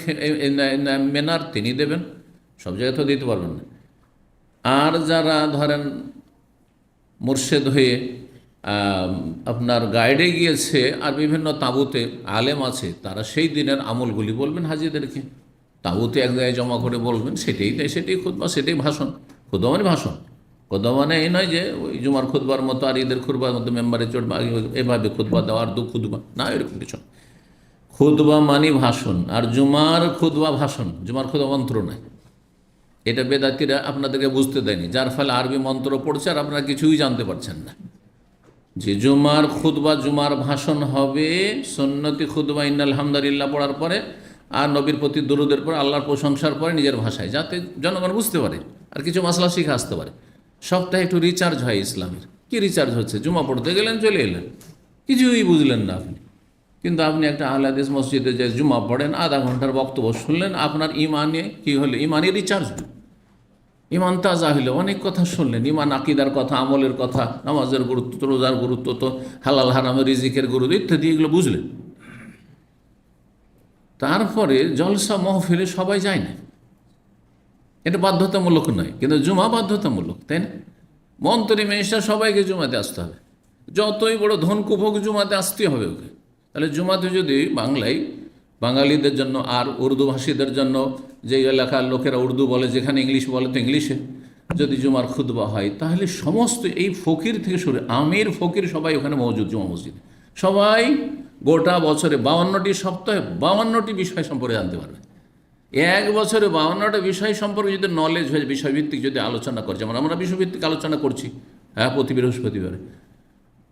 মেনার, তিনি দেবেন, সব জায়গায় তো দিতে পারবেন না। আর যারা ধরেন মুর্শেদ হয়ে আপনার গাইডে গিয়েছে আর বিভিন্ন তাঁবুতে আলেম আছে, তারা সেই দিনের আমলগুলি বলবেন হাজিদেরকে, তাঁবুতে এক জায়গায় জমা করে বলবেন, সেটাই খুতবা, সেটাই ভাষণ। খুতবা মানে ভাষণ, খুতবা মানে এই নয় যে ওই জুমার খুতবার মতো আর ঈদের খুতবার মতো মেম্বারে চড়বা এভাবে খুতবা দেওয়া আর খুতবা না, এরকম কিছু না। খুতবা মানে ভাষণ, আর জুমার খুতবা ভাষণ, জুমার খুতবা মন্ত্র নয়। এটা বেদাতিরা আপনাদেরকে বুঝতে দেয়নি, যার ফলে আরবি মন্ত্র পড়ছে আর আপনারা কিছুই জানতে পারছেন না। যে জুমার খুতবা, জুমার ভাষণ হবে সুন্নতি খুতবা ইন্নাল হামদুলিল্লাহ পড়ার পরে আর নবীর প্রতি দরুদের পরে আল্লাহর প্রশংসার পরে নিজের ভাষায়, যাতে জনগণ বুঝতে পারে আর কিছু মাসলা শিখে আসতে পারে। সপ্তাহে একটু রিচার্জ হয় ইসলামের। কি রিচার্জ হচ্ছে? জুমা পড়তে গেলেন, চলে এলেন, কিছুই বুঝলেন না আপনি। কিন্তু আপনি একটা আহলে হাদিস মসজিদে যে জুমা পড়েন, আধা ঘন্টার বক্তব্য শুনলেন, আপনার ইমানে কি হলো? ইমানে রিচার্জ হল, ইমান তাজা হইল। অনেক কথা শুনলেন, ইমান আকিদার কথা, আমলের কথা, নামাজের গুরুত্ব, রোজার গুরুত্ব, তো হালাল হারামের রিজিকের গুরুত্ব ইত্যাদি, এগুলো বুঝলেন। তারপরে জলসা মহফিলে সবাই যায় না, এটা বাধ্যতামূলক নয়, কিন্তু জুমা বাধ্যতামূলক, তাই না? মন্তরী মেয়েটা সবাইকে জুমাতে আসতে হবে, যতই বড় ধনকুপ হোক জুমাতে আসতে হবে ওকে। তাহলে জুমাতে যদি বাংলায় বাঙালিদের জন্য আর উর্দু ভাষীদের জন্য, যে এলাকার লোকেরা উর্দু বলে, যেখানে ইংলিশ বলে তো ইংলিশে যদি জুমার খুতবা হয়, তাহলে সমস্ত এই ফকির থেকে শুরু আমির ফকির সবাই ওখানে মজুদ জুমা মসজিদে। সবাই গোটা বছরে 52টি সপ্তাহে 52টি বিষয় সম্পর্কে জানতে পারবে। এক বছরে 52টা বিষয় সম্পর্কে যদি নলেজ হয়ে, বিষয়ভিত্তিক যদি আলোচনা করে, যেমন আমরা বিষয়ভিত্তিক আলোচনা করছি, হ্যাঁ, প্রতি বৃহস্পতিবারে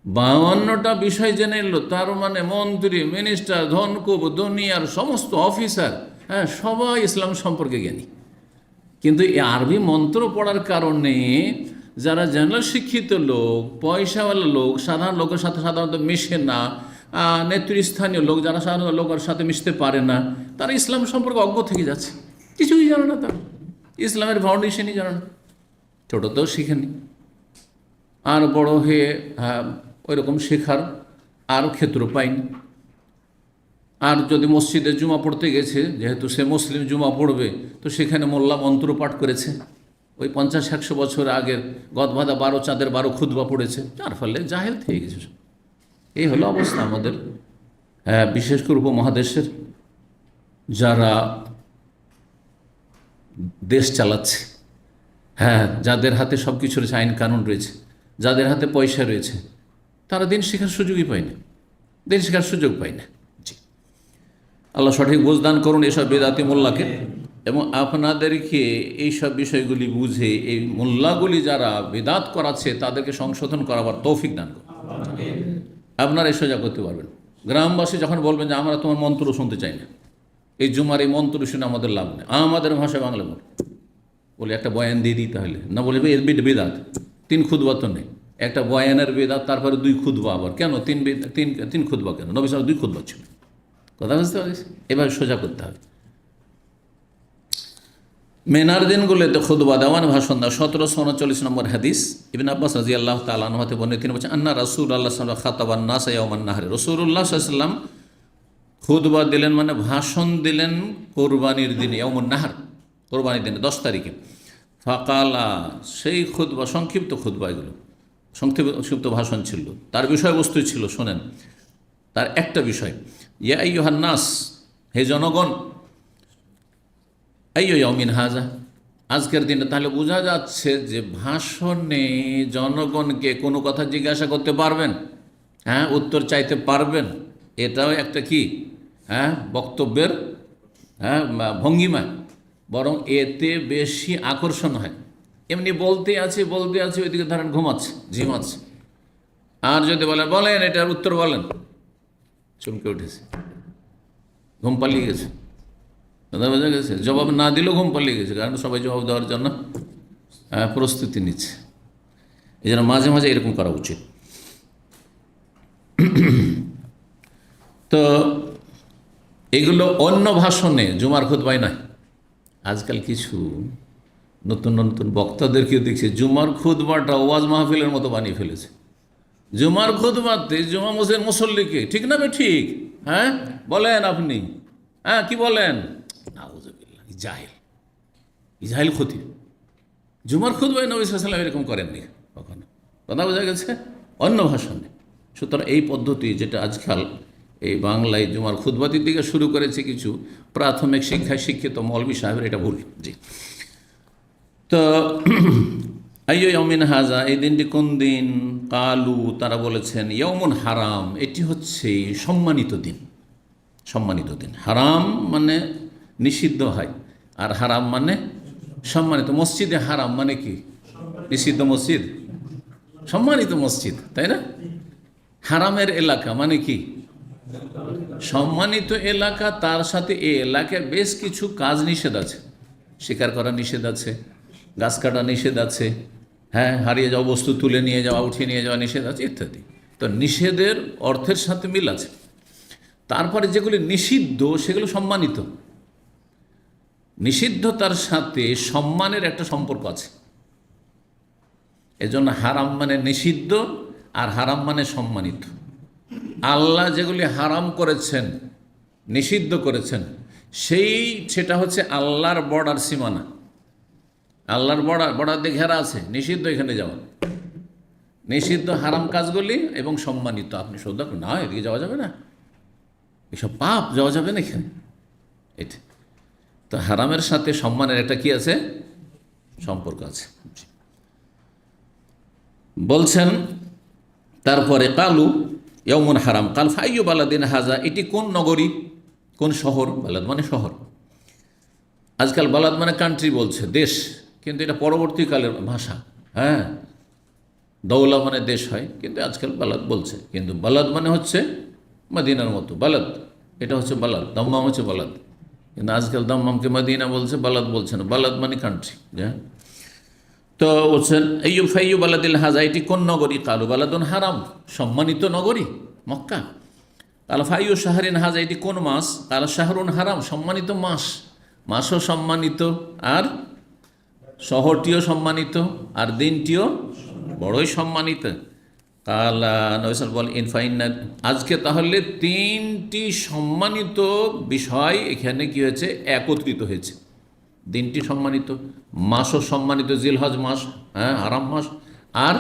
52টা বিষয় জেনে এলো, তার মানে মন্ত্রী, মিনিস্টার, ধনকুব, দুনিয়ার সমস্ত অফিসার, হ্যাঁ, সবাই ইসলাম সম্পর্কে জ্ঞানী। কিন্তু এই আরবি মন্ত্র পড়ার কারণে যারা জেনারেল শিক্ষিত লোক, পয়সাওয়ালা লোক, সাধারণ লোকের সাথে সাধারণত মিশে না, নেতৃস্থানীয় লোক যারা সাধারণ লোকের সাথে মিশতে পারে না, তারা ইসলাম সম্পর্কে অজ্ঞ থেকে যাচ্ছে, কিছুই জানে না, তারা ইসলামের ফাউন্ডেশনই জানে না, ছোটোতেও শিখেনি, আর বড় হয়ে ওই রকম শেখার আর ক্ষেত্র পায়নি। আর যদি মসজিদে জুমা পড়তে গেছে, যেহেতু সে মুসলিম, জুমা পড়বে, তো সেখানে মোল্লা মন্ত্র পাঠ করেছে, ওই 50-100 বছর আগের গদবাধা 12 চাঁদের 12 খুতবা পড়েছে, যার ফলে জাহেল থেকে গেছে। এই হলো অবস্থা আমাদের, বিশেষ করে উপমহাদেশের যারা দেশ চালাচ্ছে, হ্যাঁ, যাদের হাতে সব কিছু রয়েছে, আইন কানুন রয়েছে, যাদের হাতে পয়সা রয়েছে, তারা দিন শেখার সুযোগই পায় না, দিন শেখার সুযোগ পায় না। জি, আল্লাহ সঠিক বুঝদান করুন এসব বেদাতি মোল্লাকে, এবং আপনাদেরকে এইসব বিষয়গুলি বুঝে এই মোল্লাগুলি যারা বেদাত করাচ্ছে তাদেরকে সংশোধন করাবার তৌফিক দান করুন। আপনারা এই সোজা করতে পারবেন। গ্রামবাসী যখন বলবেন যে আমরা তোমার মন্ত্র শুনতে চাই না, এই জুমার এই মন্ত্র শুনে আমাদের লাভ নেই, আমাদের ভাষায় বাংলা বলে একটা বয়ান দিয়ে দিই, তাহলে না বলবে এর বেদাত, 3 খুতবা তো নেই, একটা বয়ানের বেদাত, তারপরে 2 খুতবা, আবার কেন তিন খুতবা কেন? নবী সাহেব 2 খুতবা ছিল, কথা বুঝতে পারিস? এবার সোজা করতে হবে। মেনার দিনগুলোতে খুতবা দেওয়ান, ভাষণ দেওয়া। 1739 নম্বর হাদিস, ইবনে আব্বাস রাদিয়াল্লাহু তাআলা আনহু হতে বর্ণিত, তিনি বলেছেন, আন্না রাসূলুল্লাহ সাল্লাল্লাহু আলাইহি ওয়াসাল্লাম খাতাবান নাস ইয়াওমান নাহর। রাসূলুল্লাহ সাল্লাল্লাহু আলাইহি ওয়াসাল্লাম খুতবা দিলেন, মানে ভাষণ দিলেন কোরবানির দিনে, ইয়াওমুন নাহর, কোরবানির দিনে 10 তারিখে। ফাকালা, সেই খুতবা, সংক্ষিপ্ত খুতবা, এগুলো সংক্ষিপ্ত ভাষণ ছিল, তার বিষয়বস্তু ছিল, শোনেন, তার একটা বিষয়, ইয়া আইয়ুহান নাস, হে জনগণ, আইয়ু ইয়াউমিন হাজা, আজকের দিনে। তাহলে বোঝা যাচ্ছে যে ভাষণে জনগণকে কোনো কথা জিজ্ঞাসা করতে পারবেন, হ্যাঁ, উত্তর চাইতে পারবেন, এটাও একটা কি, হ্যাঁ, বক্তব্যের, হ্যাঁ, ভঙ্গিমা। বরং এতে বেশি আকর্ষণ হয়। এমনি বলতে আছে ওইদিকে ধরেন ঘুমাচ্ছে, ঝিমাচ্ছে, আর যদি বলেন এটার উত্তর বলেন, চমকে উঠেছে, ঘুম পালিয়ে গেছে, কথা বোঝা গেছে? জবাব না দিলেও ঘুম পালিয়ে গেছে, কারণ সবাই জবাব দেওয়ার জন্য প্রস্তুতি নিচ্ছে। এই জন্য মাঝে মাঝে এরকম করা উচিত। তো এগুলো অন্য ভাষণে, জুমার খুতবায় নয়। আজকাল কিছু নতুন নতুন বক্তাদেরকেও দেখছি জুমার খুতবাটা ওয়াজ মাহফিলের মতো বানিয়ে ফেলেছে। জুমার খুতবাতে জুমা মুসল্লিকে, ঠিক না বে ঠিক, হ্যাঁ, বলেন আপনি, হ্যাঁ, কি বলেন, নাউযুবিল্লাহ, জাহিল খতিব। জুমার খুতবায় নবী সাল্লাল্লাহু আলাইহি ওয়াসাল্লাম এরকম করেননি কখনো, কথা বোঝা গেছে? অন্য ভাষণে। সুতরাং এই পদ্ধতি, যেটা আজকাল এই বাংলায় জুমার খুতবাতির দিকে শুরু করেছে কিছু প্রাথমিক শিক্ষায় শিক্ষিত মৌলবী সাহেবের, এটা ভুল। জি, তো আইয়ো ইয়াউমিন হাজা, এই দিনটি কোন দিন? কালু, তারা বলেছেন ইয়াউমুন হারাম, এটি হচ্ছে সম্মানিত দিন। সম্মানিত দিন। হারাম মানে নিষিদ্ধ হয়, আর হারাম মানে সম্মানিত। মসজিদে হারাম মানে কি? নিষিদ্ধ মসজিদ, সম্মানিত মসজিদ, তাই না? হারামের এলাকা মানে কি? সম্মানিত এলাকা। তার সাথে এই এলাকার বেশ কিছু কাজ নিষেধ আছে। শিকার করা নিষেধ আছে, গাছ কাটা নিষেধ আছে, হ্যাঁ, হারিয়ে যাওয়া বস্তু তুলে নিয়ে যাওয়া, উঠিয়ে নিয়ে যাওয়া নিষেধ আছে, ইত্যাদি। তো নিষেধের অর্থের সাথে মিল আছে। তারপরে যেগুলি নিষিদ্ধ সেগুলো সম্মানিত। নিষিদ্ধতার সাথে সম্মানের একটা সম্পর্ক আছে। এজন্য হারাম মানে নিষিদ্ধ, আর হারাম মানে সম্মানিত। আল্লাহ যেগুলি হারাম করেছেন, নিষিদ্ধ করেছেন, সেটা হচ্ছে আল্লাহর বর্ডার, সীমানা। আল্লাহর বর্ডার দিয়ে ঘেরা আছে, নিষিদ্ধ এখানে যাওয়া। নিষিদ্ধ হারাম কাজগুলি এবং সম্মানিত। আপনি শ্রদ্ধা করুন, না এদিকে যাওয়া যাবে না, এসব পাপ, যাওয়া যাবে না এখানে, এটা। তো হারামের সাথে সম্মানের একটা কি আছে? সম্পর্ক আছে। বলছেন তারপরে কালু ইয়াউমুন হারাম, কাল ফাইয়ু বালাদিন হাজা, এটি কোন নগরী, কোন শহর? বালাদ মানে শহর। আজকাল বালাদ মানে কান্ট্রি বলছে, দেশ, কিন্তু এটা পরবর্তীকালের ভাষা। হ্যাঁ, দৌলা মানে দেশ হয়, কিন্তু আজকাল বালাদ বলছে। কিন্তু বালাদ মানে হচ্ছে মদিনার মতো বালাদ, এটা হচ্ছে বালাদ। দাম্মাম হচ্ছে বালাদ, কিন্তু আজকাল দাম্মামকে মদিনা বলছে, বালাদ বলছে না। বালাদ মানে কান্ট্রি। হ্যাঁ, তো বলছেন আইয়ু ফাইয়ু বালাদিল হাজা, এটি কোন নগরী? কালু বালাদুন হারাম, সম্মানিত নগরী মক্কা। কাল ফাইয়ু শাহরিন হাজা, এটি কোন মাস? কাল শাহরুন হারাম, সম্মানিত মাস। মাসও সম্মানিত, আর শহরটিও সম্মানিত, আর দিনটিও বড়ই সম্মানিত। কালা নবিসাল বল ইনফাইনা, আজকে তাহলে তিনটি সম্মানিত বিষয় এখানে কি হয়েছে? একত্রিত হয়েছে। দিনটি সম্মানিত, মাসও সম্মানিত, জিলহজ মাস, হ্যাঁ, হারাম মাস, আর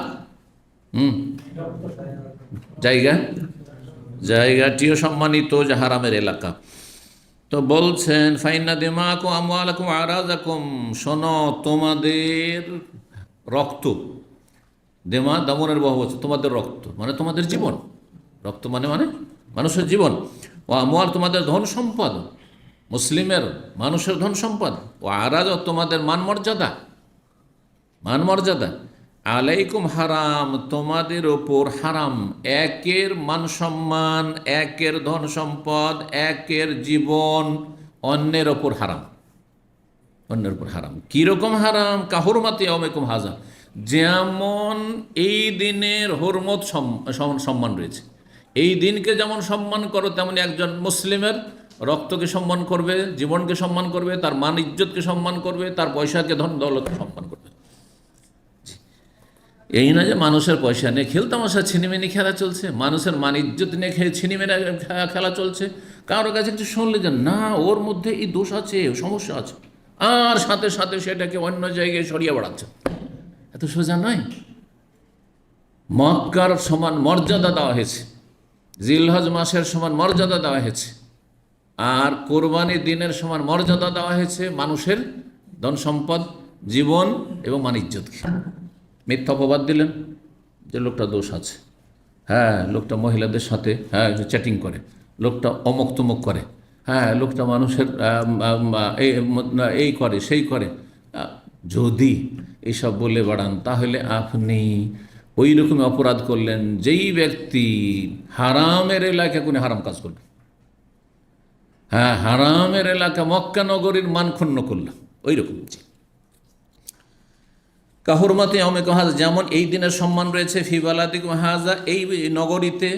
জায়গাটিও সম্মানিত, যে হারামের এলাকা। তো বলছেন ফাইন্না দিমাকুম আমওয়ালাকুম আরাযাকুম, শোনো তোমাদের রক্ত, দেমা দামনের বহুবচন, তোমাদের রক্ত মানে তোমাদের জীবন, রক্ত মানে মানুষের জীবন। ও আমওয়াল, তোমাদের ধন সম্পদ, মুসলিমের মানুষের ধন সম্পদ। ও আরাজ, তোমাদের মান মর্যাদা। আলাইকুম হারাম, তোমাদের ওপর হারাম। একের মান সম্মান, একের ধন সম্পদ, একের জীবন অন্যের ওপর হারাম, অন্যের উপর হারাম। কীরকম হারাম? কাহুরমাতে ইয়াউমিকুম হাজা, যেমন এই দিনের হুরমত সম্মান রয়েছে। এই দিনকে যেমন সম্মান করো, তেমনি একজন মুসলিমের রক্তকে সম্মান করবে, জীবনকে সম্মান করবে, তার মান ইজ্জতকে সম্মান করবে, তার পয়সাকে, ধন দৌলতকে সম্মান করবে। এই না যে মানুষের পয়সা নিয়ে খেলতামশা ছিনিমিনি খেলা চলছে, মানুষের মান ইজ্জত নিয়ে ছিনিমিনি খেলা চলছে। কারোর কাছে কিছু শুনলে যে না, ওর মধ্যে এই দোষ আছে, সমস্যা আছে, আর সাথে সাথে সেটাকে অন্য জায়গায় সরিয়ে বেড়াচ্ছে। এত সোজা নয়। মক্কার সমান মর্যাদা দেওয়া হয়েছে, জিলহজ মাসের সমান মর্যাদা দেওয়া হয়েছে, আর কোরবানি দিনের সমান মর্যাদা দেওয়া হয়েছে মানুষের ধন সম্পদ, জীবন এবং মান ইজ্জতকে। মিথ্যা অপবাদ দিলেন যে লোকটা দোষ আছে, হ্যাঁ, লোকটা মহিলাদের সাথে চ্যাটিং করে, লোকটা অমুক তমুক করে, হ্যাঁ, লোকটা মানুষের এই করে সেই করে। যদি এইসব বলে বাড়ান, তাহলে আপনি ওই রকমই অপরাধ করলেন যেই ব্যক্তি হারামের এলাকায় কোনো হারাম কাজ করল। হ্যাঁ, হারামের এলাকা মক্কা নগরীর মান ক্ষুণ্ণ করল, ওই রকম। কাহুরমাতে ইয়াউমিকুম হাজা, যেমন এই দিনের সম্মান রয়েছে, ফি বালাদিকুম হাজা, এই নগরীতে,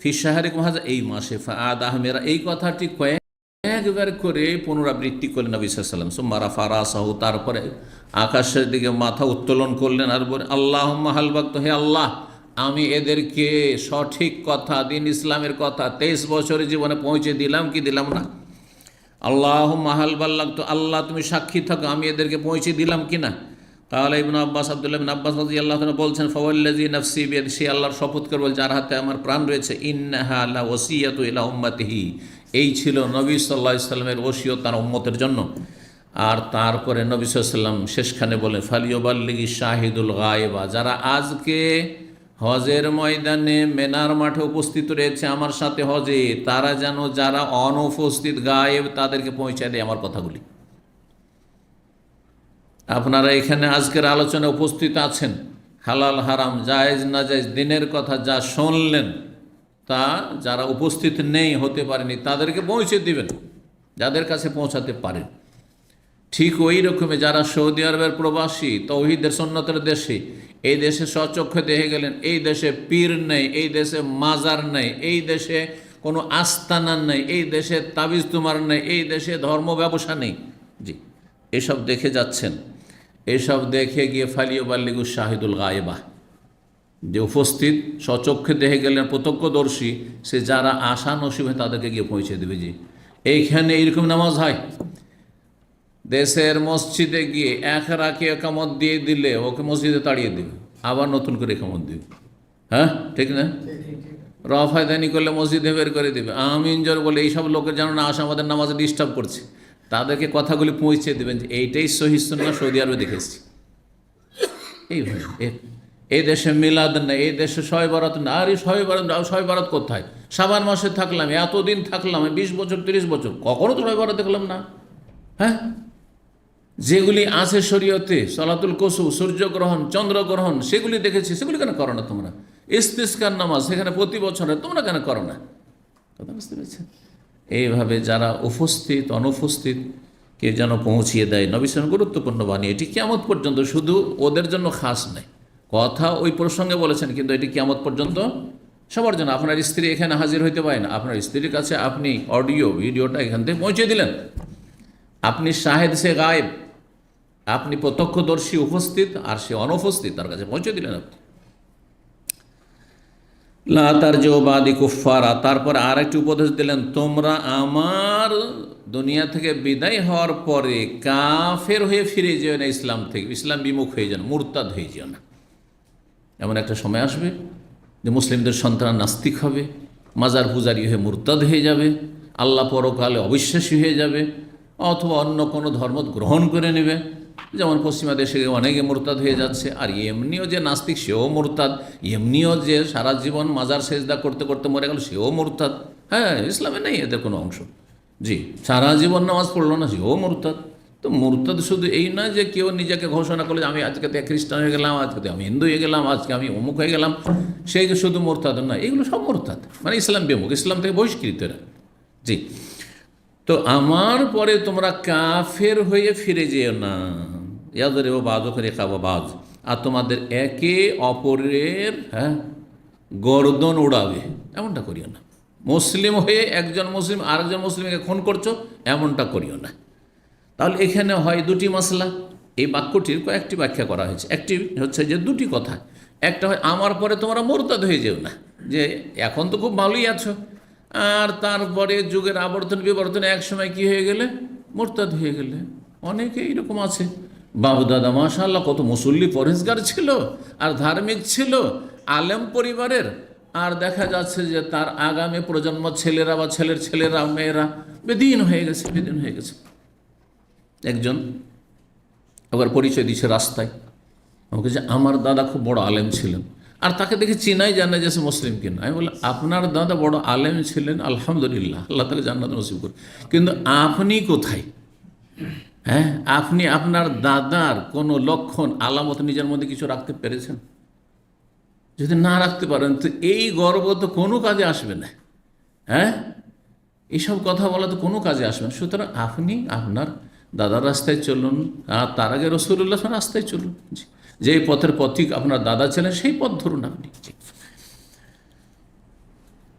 ফি শাহরিকুম হাজা, এই মাসে। ফাআদ আহমেরা, এই কথাটি কয়েকবার করে পুনরাবৃত্তি করলেন নবী সাল্লাল্লাহু আলাইহি ওয়াসাল্লাম। সুম্মা রাফা রাসাহু, তারপরে আকাশের দিকে মাথা উত্তোলন করলেন, আর বলেন আল্লাহুম্মা হাল বাগতু, হে আল্লাহ, আমি এদেরকে সঠিক কথা, দিন ইসলামের কথা 23 বছরের জীবনে পৌঁছে দিলাম কি দিলাম না? আল্লাহুম্মা হাল বাল্লাগতু, আল্লাহ তুমি সাক্ষী থাকো, আমি এদেরকে পৌঁছে দিলাম কি না? কালা ইবনে আব্বাস, আব্দুল্লাহ ইবনে আব্বাস রাদিয়াল্লাহু তাআলা বলছেন, ফাওয়াল্লাযী নাফসি বিয়াদিহি, সে আল্লাহর শপথ করে বল, যার হাতে আমার প্রাণ রয়েছে, ইন্নাহা লা ওসিয়াতু ইলা উম্মতিহি, এই ছিল নবী সাল্লাল্লাহু আলাইহি ওয়াসাল্লামের ওসিয়ত তার উম্মতের জন্য। আর তারপরে নবী সাল্লাল্লাহু আলাইহি ওয়াসাল্লাম শেষখানে বলেন ফালিয়াবাল্লিগি শাহিদুল গায়েবা, যারা আজকে হজের ময়দানে মেনার মাঠে উপস্থিত রয়েছে আমার সাথে হজে, তারা যেন যারা অনুপস্থিত গায়েব তাদেরকে পৌঁছে দেয় আমার কথাগুলি। আপনারা এখানে আজকের আলোচনায় উপস্থিত আছেন, হালাল হারাম জায়েজ না জায়েজ দিনের কথা যা শুনলেন তা যারা উপস্থিত নেই, হতে পারেনি, তাদেরকে পৌঁছে দিবেন যাদের কাছে পৌঁছাতে পারেন। ঠিক ওই রকমই যারা সৌদি আরবের প্রবাসী, তৌহিদের সুন্নতের দেশে, এই দেশে স্বচক্ষে দেখে গেলেন এই দেশে পীর নেই, এই দেশে মাজার নেই, এই দেশে কোনো আস্তানা নেই, এই দেশে তাবিজ তুমার নেই, এই দেশে ধর্ম ব্যবসা নেই, জি এসব দেখে যাচ্ছেন। এসব দেখে গিয়ে ফালিয়াবাল্লিগু শাহিদুল গায়েবা, যে উপস্থিত স্বচক্ষে দেখে গেলেন প্রত্যক্ষদর্শী, সে যারা আশা নসিবে তাদেরকে গিয়ে পৌঁছে দেবে। জি এইখানে এইরকম নামাজ হয়, দেশের মসজিদে গিয়ে এক রাখে একামত দিয়ে দিলে ওকে মসজিদে তাড়িয়ে দেবে, আবার নতুন করে একামত দেবে। হ্যাঁ ঠিক না? রফায়দানি করলে মসজিদে বের করে দেবে। আমিন জোর বলে এইসব লোকের যেন না আসে আমাদের নামাজে ডিস্টার্ব করছে, তাদেরকে কথাগুলি পৌঁছে দেবেন যে এইটাই সহিহ সুন্নাহ, সৌদি আরবে দেখেছি। এইভাবে এই দেশে মিলাদ নেই, এই দেশে শবে বরাত না। আর এই শবে বরাত কোথায়? শাবান মাসে থাকলাম, এতদিন থাকলাম, 20 বছর 30 বছর, কখনো তো শবে বরাত দেখলাম না। হ্যাঁ, যেগুলি আছে শরীয়তে, সালাতুল কুসুফ, সূর্যগ্রহণ, চন্দ্রগ্রহণ, সেগুলি দেখেছি, সেগুলি কেন করো না তোমরা? ইস্তিসকার নামাজ সেখানে প্রতি বছরে, তোমরা কেন করো না? কথা বুঝতে পেরেছেন? এইভাবে যারা উপস্থিত অনুপস্থিত কে যেন পৌঁছিয়ে দেয় নবী সাল্লাল্লাহু আলাইহি ওয়াসাল্লাম গুরুত্বপূর্ণ বাণী। এটি কিয়ামত পর্যন্ত, শুধু ওদের জন্য খাস নয়, কথা ওই প্রসঙ্গে বলেছেন, কিন্তু এটি কিয়ামত পর্যন্ত সবার জন্য। আপনার স্ত্রী এখানে হাজির হইতে পারে না, আপনার স্ত্রীর কাছে আপনি অডিও ভিডিওটা এখান থেকে পৌঁছে দিলেন, আপনি শাহেদ সে গায়েব, আপনি প্রত্যক্ষদর্শী উপস্থিত আর সে অনুপস্থিত, তার কাছে পৌঁছে দিলেন আপনি। লা তারজিউ বাদি কুফফারা, তারপর আর একটি উপদেশ দিলেন, তোমরা আমার দুনিয়া থেকে বিদায় হওয়ার পরে কাফের হয়ে ফিরে যেও না, ইসলাম থেকে, ইসলাম বিমুখ হয়ে যান, মুরতাদ হয়ে যেও না। এমন একটা সময় আসবে যে মুসলিমদের সন্তান নাস্তিক হবে, মাজার পূজারি হয়ে মুরতাদ হয়ে যাবে, আল্লাহ পরকালে অবিশ্বাসী হয়ে যাবে, অথবা অন্য কোনো ধর্ম গ্রহণ করে নেবে। যেমন পশ্চিমা দেশে অনেকে মুরতাদ হয়ে যাচ্ছে। আর এমনিও যে নাস্তিক সেও মুরতাদ, এমনিও যে সারা জীবন মাজার সেজদা করতে করতে মরে গেল সেও মুরতাদ। হ্যাঁ, ইসলামে নেই এদের কোনো অংশ। জি, সারা জীবন নামাজ পড়লো না সেও মুরতাদ। তো মুরতাদ শুধু এই নয় যে কেউ নিজেকে ঘোষণা করলে আমি আজকে খ্রিস্টান হয়ে গেলাম, আজকে আমি হিন্দু হয়ে গেলাম, আজকে আমি অমুক হয়ে গেলাম, সেই শুধু মুরতাদ নয়, এগুলো সব মুরতাদ, মানে ইসলাম বিমুখ, ইসলাম থেকে বহিষ্কৃত এরা। জি, তো আমার পরে তোমরা কাফের হয়ে ফিরে যেও না, ইয়াদের ও বাজ করে খাবো বাজ, আর তোমাদের একে অপরের গর্দন উড়াবে, এমনটা করিও না। মুসলিম হয়ে একজন মুসলিম আরেকজন মুসলিমকে খুন করছো, এমনটা করিও না। তাহলে এখানে হয় দুটি মাসলা, এই বাক্যটির কয়েকটি ব্যাখ্যা করা হয়েছে। একটি হচ্ছে যে দুটি কথা, একটা হয় আমার পরে তোমরা মুরতাদ হয়ে যেও না, যে এখন তো খুব ভালোই আছো, আর তারপরে যুগের আবর্তন বিবর্তনে এক সময় কী হয়ে গেলে মুরতাদ হয়ে গেলে। অনেকে এইরকম আছে, বাবু দাদা মাশাআল্লাহ কত মুসল্লি পরহেজগার ছিল আর ধার্মিক ছিল, আলেম পরিবারের, আর দেখা যাচ্ছে যে তার আগামী প্রজন্ম ছেলেরা বা ছেলের ছেলেরা মেয়েরা বেদিন হয়ে গেছে, বেদিন হয়ে গেছে। একজন আবার পরিচয় দিচ্ছে রাস্তায় আমাকে যে আমার দাদা খুব বড় আলেম ছিলেন, আর তাকে দেখে চিনাই জানা যে সে মুসলিম কিনা। আমি বললাম আপনার দাদা বড় আলেম ছিলেন, আলহামদুলিল্লাহ, আল্লাহ তাকে জান্নাত নসিব করুন, কিন্তু আপনি কোথায়? হ্যাঁ, আপনি আপনার দাদার কোনো লক্ষণ আলামত নিজের মধ্যে কিছু রাখতে পেরেছেন? যদি না রাখতে পারেন তো এই গর্ব তো কোনো কাজে আসবে না। হ্যাঁ, এইসব কথা বলা তো কোনো কাজে আসবে না। সুতরাং আপনি আপনার দাদার রাস্তায় চলুন, আর তার আগে রাসূলুল্লাহ রাস্তায় চলুন, যে পথের পথিক আপনার দাদা ছিলেন সেই পথ ধরুন আপনি।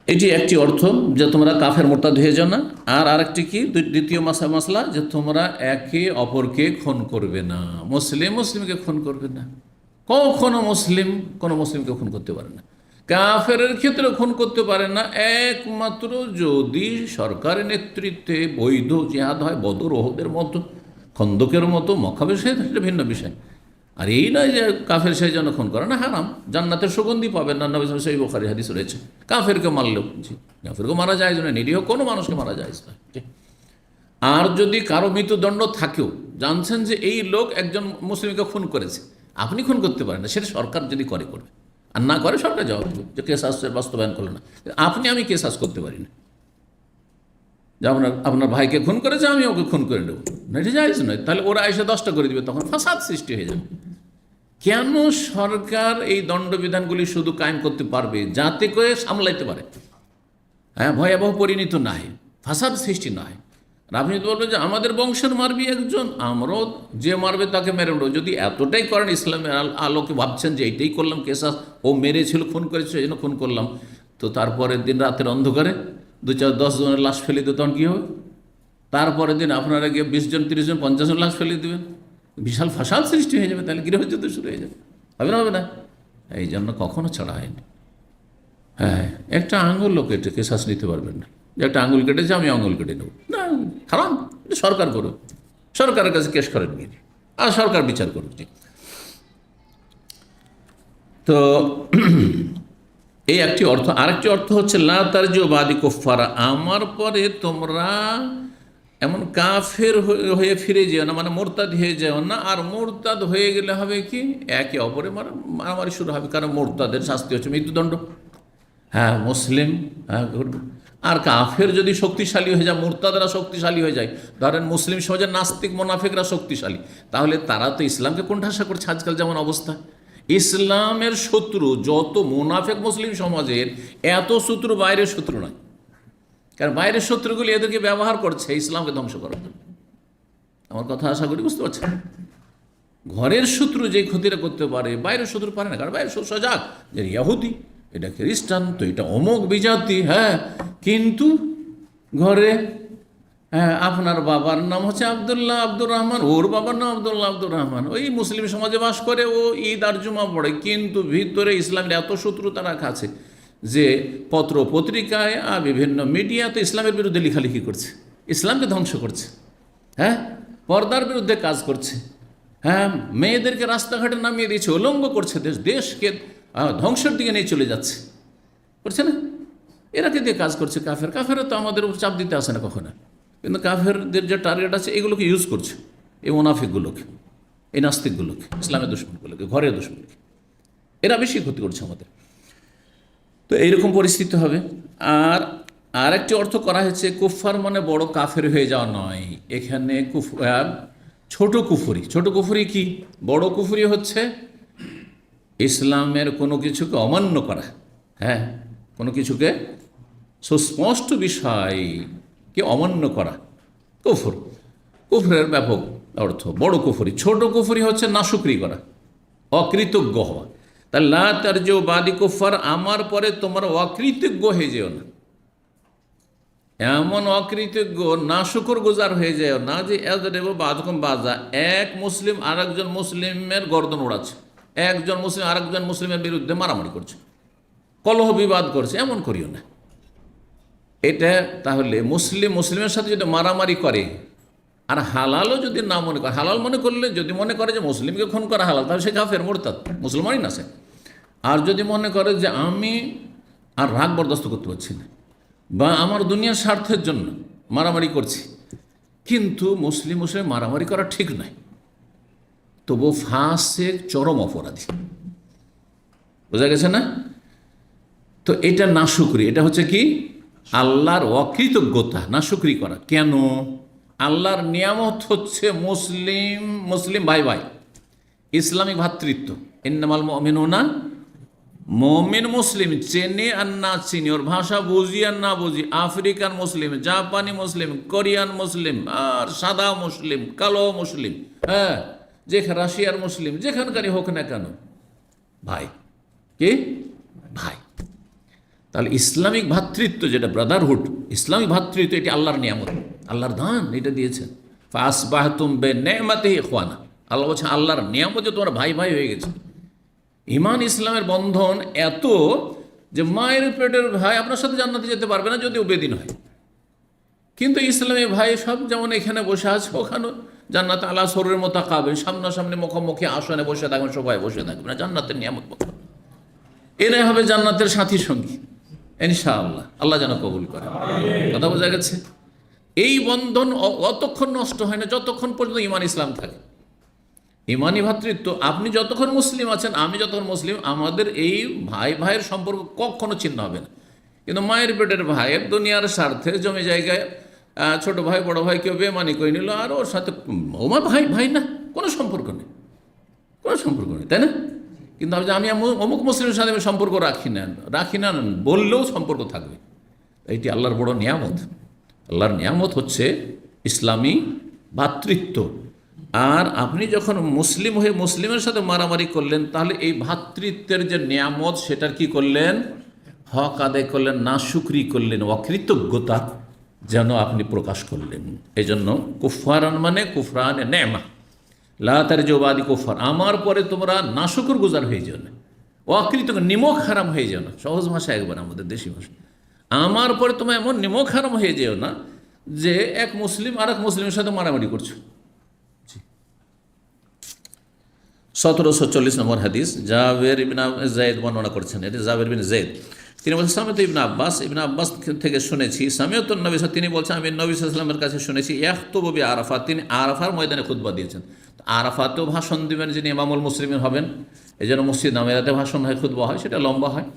এটি একটি অর্থ যে তোমরা কাফের মোরতাদ হয়ে যাও না। আর আরেকটি কি, দ্বিতীয় মাসলা, যে তোমরা একে অপরকে খুন করবে না, মুসলিম মুসলিমকে খুন করবে না। কখনো মুসলিম কোনো মুসলিমকে খুন করতে পারে না, কাফের ক্ষেত্রে খুন করতে পারে না, একমাত্র যদি সরকারের নেতৃত্বে বৈধ জিহাদ হয়, বদর ওহদের মতো, খন্দকের মতো, মক্কাবে, সেটা ভিন্ন বিষয়। আর এই নয় যে কাফের সেই জন্য খুন করে না, হারাম, জান্নাতের সুগন্ধি পাবেন না, নবী সাল্লাল্লাহু আলাইহি ওয়াসাল্লাম বুখারী হাদিস রয়েছে। কাফেরকে মারলেও, জি, কাফেরকে মারা যায় না, নিরীহ কোনো মানুষকে মারা যায় না। আর যদি কারো মৃত্যুদণ্ড থাকেও, জানছেন যে এই লোক একজন মুসলিমকে খুন করেছে, আপনি খুন করতে পারেন না, সেটা সরকার যদি করবে, আর না করে সরকার জবাব দেবে যে কেসাস বাস্তবায়ন করলো না। আমি কেসাস করতে পারি না যে আপনার ভাইকে খুন করেছে, আমি ওকে খুন করে নেব না, এটা জায়েজ নয়। তাহলে ওরা এসে 10টা করে দিবে, তখন ফাসাদ সৃষ্টি হয়ে যাবে। কেন সরকার এই দণ্ডবিধানগুলি শুধু কায়েম করতে পারবে যাতে করে সামলাইতে পারে, হ্যাঁ, ভয়াবহ পরিণত না হয়, ফাসাদ সৃষ্টি না হয়। আর আপনি যদি বলবেন যে আমাদের বংশের মারবি একজন, আমরাও যে মারবে তাকে মেরে নেব, যদি এতটাই করেন ইসলামের আলোকে ভাবছেন যে এইটাই করলাম কেসাস, ও মেরেছিল খুন করেছে এই জন্য খুন করলাম, তো তারপরের দিন রাতের অন্ধকারে 2-4-10 জনের লাশ ফেলে দিতে তখন কী হবে? তারপরের দিন আপনারা গিয়ে 20 জন 30 জন 50 জন লাশ ফেলে দেবেন, বিশাল ফাসাদ সৃষ্টি হয়ে যাবে, তাহলে গৃহযুদ্ধ শুরু হয়ে যাবে, হবে না? এই জন্য কখনো ছাড়া হয়নি। হ্যাঁ, একটা আঙুলও কেটে কেসাস নিতে পারবেন না, যে একটা আঙুল কেটেছে আমি আঙুল কেটে নেব না, হারাম। সরকার করুক, সরকারের কাছে কেস করেন গিয়ে, আর সরকার বিচার করুক। তো এই একটি অর্থ। আরেকটি অর্থ হচ্ছে লা তারজিউ বাদি কুফারা, আমার পরে তোমরা এমন কাফের হয়ে ফিরে যেও না, মানে মোরতাদ হয়ে যেও না। আর মোরতাদ হয়ে গেলে হবে কি, একে অপরে মারামারি শুরু হবে, কারণ মোরতাদের শাস্তি হচ্ছে মৃত্যুদণ্ড। হ্যাঁ, মুসলিম, হ্যাঁ, আর কাফের যদি শক্তিশালী হয়ে যায়, মোরতাদরা শক্তিশালী হয়ে যায়, ধরেন মুসলিম সমাজের নাস্তিক মোনাফেকরা শক্তিশালী, তাহলে তারা তো ইসলামকে কোণঠাসা করছে। আজকাল যেমন অবস্থা, ইসলামের শত্রু যত মোনাফেক মুসলিম সমাজের, এত শত্রু বাইরের শত্রু নয়। কারণ বাইরের শত্রুগুলি এদেরকে ব্যবহার করছে ইসলামকে ধ্বংস করার জন্য। আমার কথা আশা করি বুঝতে পারছেন। ঘরের শত্রু যে ক্ষতিটা করতে পারে, বাইরের শত্রু পারে না, কারণ বাইরের শত্রু সজাগ যে ইহুদি, এটা খ্রিস্টান, তো এটা অমুক বিজাতি, হ্যাঁ, কিন্তু ঘরে, হ্যাঁ, আপনার বাবার নাম হচ্ছে আবদুল্লাহ আব্দুর রহমান, ওর বাবার নাম আবদুল্লাহ আব্দুর রহমান, ওই মুসলিম সমাজে বাস করে, ও ঈদ আর জুমা পড়ে, কিন্তু ভিতরে ইসলামের এত শত্রুতা রাখা আছে যে পত্র পত্রিকায় আর বিভিন্ন মিডিয়াতে ইসলামের বিরুদ্ধে লেখালেখি করছে, ইসলামকে ধ্বংস করছে, হ্যাঁ, পর্দার বিরুদ্ধে কাজ করছে, হ্যাঁ, মেয়েদেরকে রাস্তাঘাটে নামিয়ে দিয়েছে, উলঙ্গ করছে, দেশকে ধ্বংসের দিকে নিয়ে চলে যাচ্ছে, করছে না? এরাকে দিয়ে কাজ করছে কাফেরও তো আমাদের উপর চাপ দিতে আসে না কখনো, কিন্তু কাফেরদের যে টার্গেট আছে এগুলোকে ইউজ করছে, এই মুনাফিকগুলোকে, এই নাস্তিকগুলোকে, ইসলামের দুশমনগুলোকে, ঘরের দুশমনকে, এরা বেশি ক্ষতি করছে আমাদের। তো এইরকম পরিস্থিতি হবে। আর একটি অর্থ করা হয়েছে কুফার মানে বড় কাফের হয়ে যাওয়া নয়, এখানে ছোট কুফরি। ছোট কুফরি কি? বড় কুফরি হচ্ছে ইসলামের কোনো কিছুকে অমান্য করা, হ্যাঁ, কোনো কিছুকে সুস্পষ্ট বিষয়কে অমান্য করা, কুফর। কুফরের ব্যাপক অর্থ বড় কুফরি। ছোট কুফরি হচ্ছে নাশুকরি করা, অকৃতজ্ঞ হওয়া। তা লা তারজিউ বাদি কুফার, আমার পরে তোমরা অকৃতজ্ঞ হয়ে যেও না, এমন অকৃতজ্ঞ নাশুকর গুজার হয়ে যেও না যে এযরিবু বাযুকুম বাযা, এক মুসলিম আরেকজন মুসলিমের গর্দন ওড়াচ্ছে, একজন মুসলিম আরেকজন মুসলিমের বিরুদ্ধে মারামারি করছে, কলহ বিবাদ করছে, এমন করিও না। এটা তাহলে মুসলিমের সাথে যদি মারামারি করে আর হালালও যদি না মনে করে, হালাল মনে করলে যদি মনে করে যে মুসলিমকে খুন করা হালাল, তাহলে সে কাফের, মুরতাদ, মুসলমানই না সে। আর যদি মনে করে যে আমি আর রাগ বরদাস্ত করতে পারছি না, বা আমার দুনিয়ার স্বার্থের জন্য মারামারি করছি, কিন্তু মুসলিম মারামারি করা ঠিক নয়, তবু ফাসেক, চরম অপরাধী, বোঝা গেছে না? তো এটা নাশুকরি, এটা হচ্ছে কি আল্লাহর অকৃতজ্ঞতা, নাশুকরি করা। কেন? আল্লাহর নিয়ামত হচ্ছে মুসলিম ভাই ভাই, ইসলামিক ভ্রাতৃত্ব। ইন্নামাল মুমিনুনা, মুমিন মুসলিম চেনে আর না চিনি, ওর ভাষা বুঝি আর না বুঝি, আফ্রিকান মুসলিম, জাপানি মুসলিম, কোরিয়ান মুসলিম, আর সাদা মুসলিম, কালো মুসলিম, হ্যাঁ, যেখানে রাশিয়ার মুসলিম, যেখানকারই হোক না কেন, ভাই, কি ভাই। তাহলে ইসলামিক ভ্রাতৃত্ব যেটা ব্রাদারহুড, ইসলামিক ভ্রাতৃত্ব, এটি আল্লাহর নিয়ামত, আল্লাহর দান, এটা দিয়েছেন। ফাসবাহতুম বিনি'মাতিহি ইখওয়ানা, আল্লাহ বলছেন আল্লাহর নিয়ামতে তোমরা ভাই ভাই হয়ে গেছে। ঈমান ইসলামের বন্ধন এত যে মায়ের পেটের ভাই আপনার সাথে জান্নাতে যেতে পারবে না যদিও বেদিন হয়, কিন্তু ইসলামী ভাই সব যেমন এখানে বসে আছে, ওখানে জান্নাতে আলা সরের মুতাকাবিল, সামনাসামনি মুখোমুখি আসনে বসে থাকবেন, সবাই বসে থাকবে না, জান্নাতের নিয়ামত পাবেন। এরাই হবে জান্নাতের সাথী সঙ্গী ইনশাআল্লাহ। আল্লাহ যেন কবুল করে। কথা বোঝা গেছে? এই বন্ধন অতক্ষণ নষ্ট হয় না যতক্ষণ পর্যন্ত ঈমান ইসলাম থাকে। ইমানি ভ্রাতৃত্ব, আপনি যতক্ষণ মুসলিম আছেন, আমি যতক্ষণ মুসলিম, আমাদের এই ভাই ভাইয়ের সম্পর্ক কখনো ছিন্ন হবে না। কিন্তু মায়ের পেটের ভাইয়ের দুনিয়ার স্বার্থে জমি জায়গায় ছোট ভাই বড় ভাই কেউ বেমানি করে নিল, আর ওর সাথে ওমা ভাই ভাই না, কোনো সম্পর্ক নেই, কোনো সম্পর্ক নেই, তাই না? কিন্তু আমি অমুক মুসলিমের সাথে আমি সম্পর্ক রাখি না বললেও সম্পর্ক থাকবে। এইটি আল্লাহর বড় নিয়ামত। আল্লাহর নিয়ামত হচ্ছে ইসলামী ভ্রাতৃত্ব। আর আপনি যখন মুসলিম হয়ে মুসলিমের সাথে মারামারি করলেন, তাহলে এই ভ্রাতৃত্বের যে নিয়ামত সেটার কি করলেন? হক আদায় করলেন, নাশুকরি করলেন, অকৃতজ্ঞতা যেন আপনি প্রকাশ করলেন। এই জন্য কুফারান মানে কুফরান নেমা, লা তারজুবাদি কুফার, আমার পরে তোমরা নাশুকর গুজার হয়ে যাও না, অকৃতজ্ঞ নিমক হারাম হয়ে যাও না। সহজ ভাষা একবার আমাদের দেশি ভাষা, আমার পরে তোমরা এমন নিমক হারাম হয়ে যেও না যে এক মুসলিম আর এক মুসলিমের সাথে মারামারি করছো। 1740 নম্বর হাদিস, জাবের ইবনে যায়েদ বর্ণনা করছেন। এটি জাবের বিন যায়েদ, তিনি বলছেন সামিত ইবনে আব্বাস থেকে শুনেছি, সামিয়ত নবী, তিনি বলছেন আমি নবী সাল্লাল্লাহু আলাইহি ওয়াসাল্লামের কাছে শুনেছি, ইয়াখতুবু বি আরাফাত, তিনি আরাফার ময়দানে খুতবা দিয়েছেন। আরাফাতেও ভাষণ দিবেন যিনি ইমামুল মুসলিমিন হবেন, এই জন্য মসজিদ নামেরাতে ভাষণ হয়, খুতবা হয়, সেটা লম্বা হয়।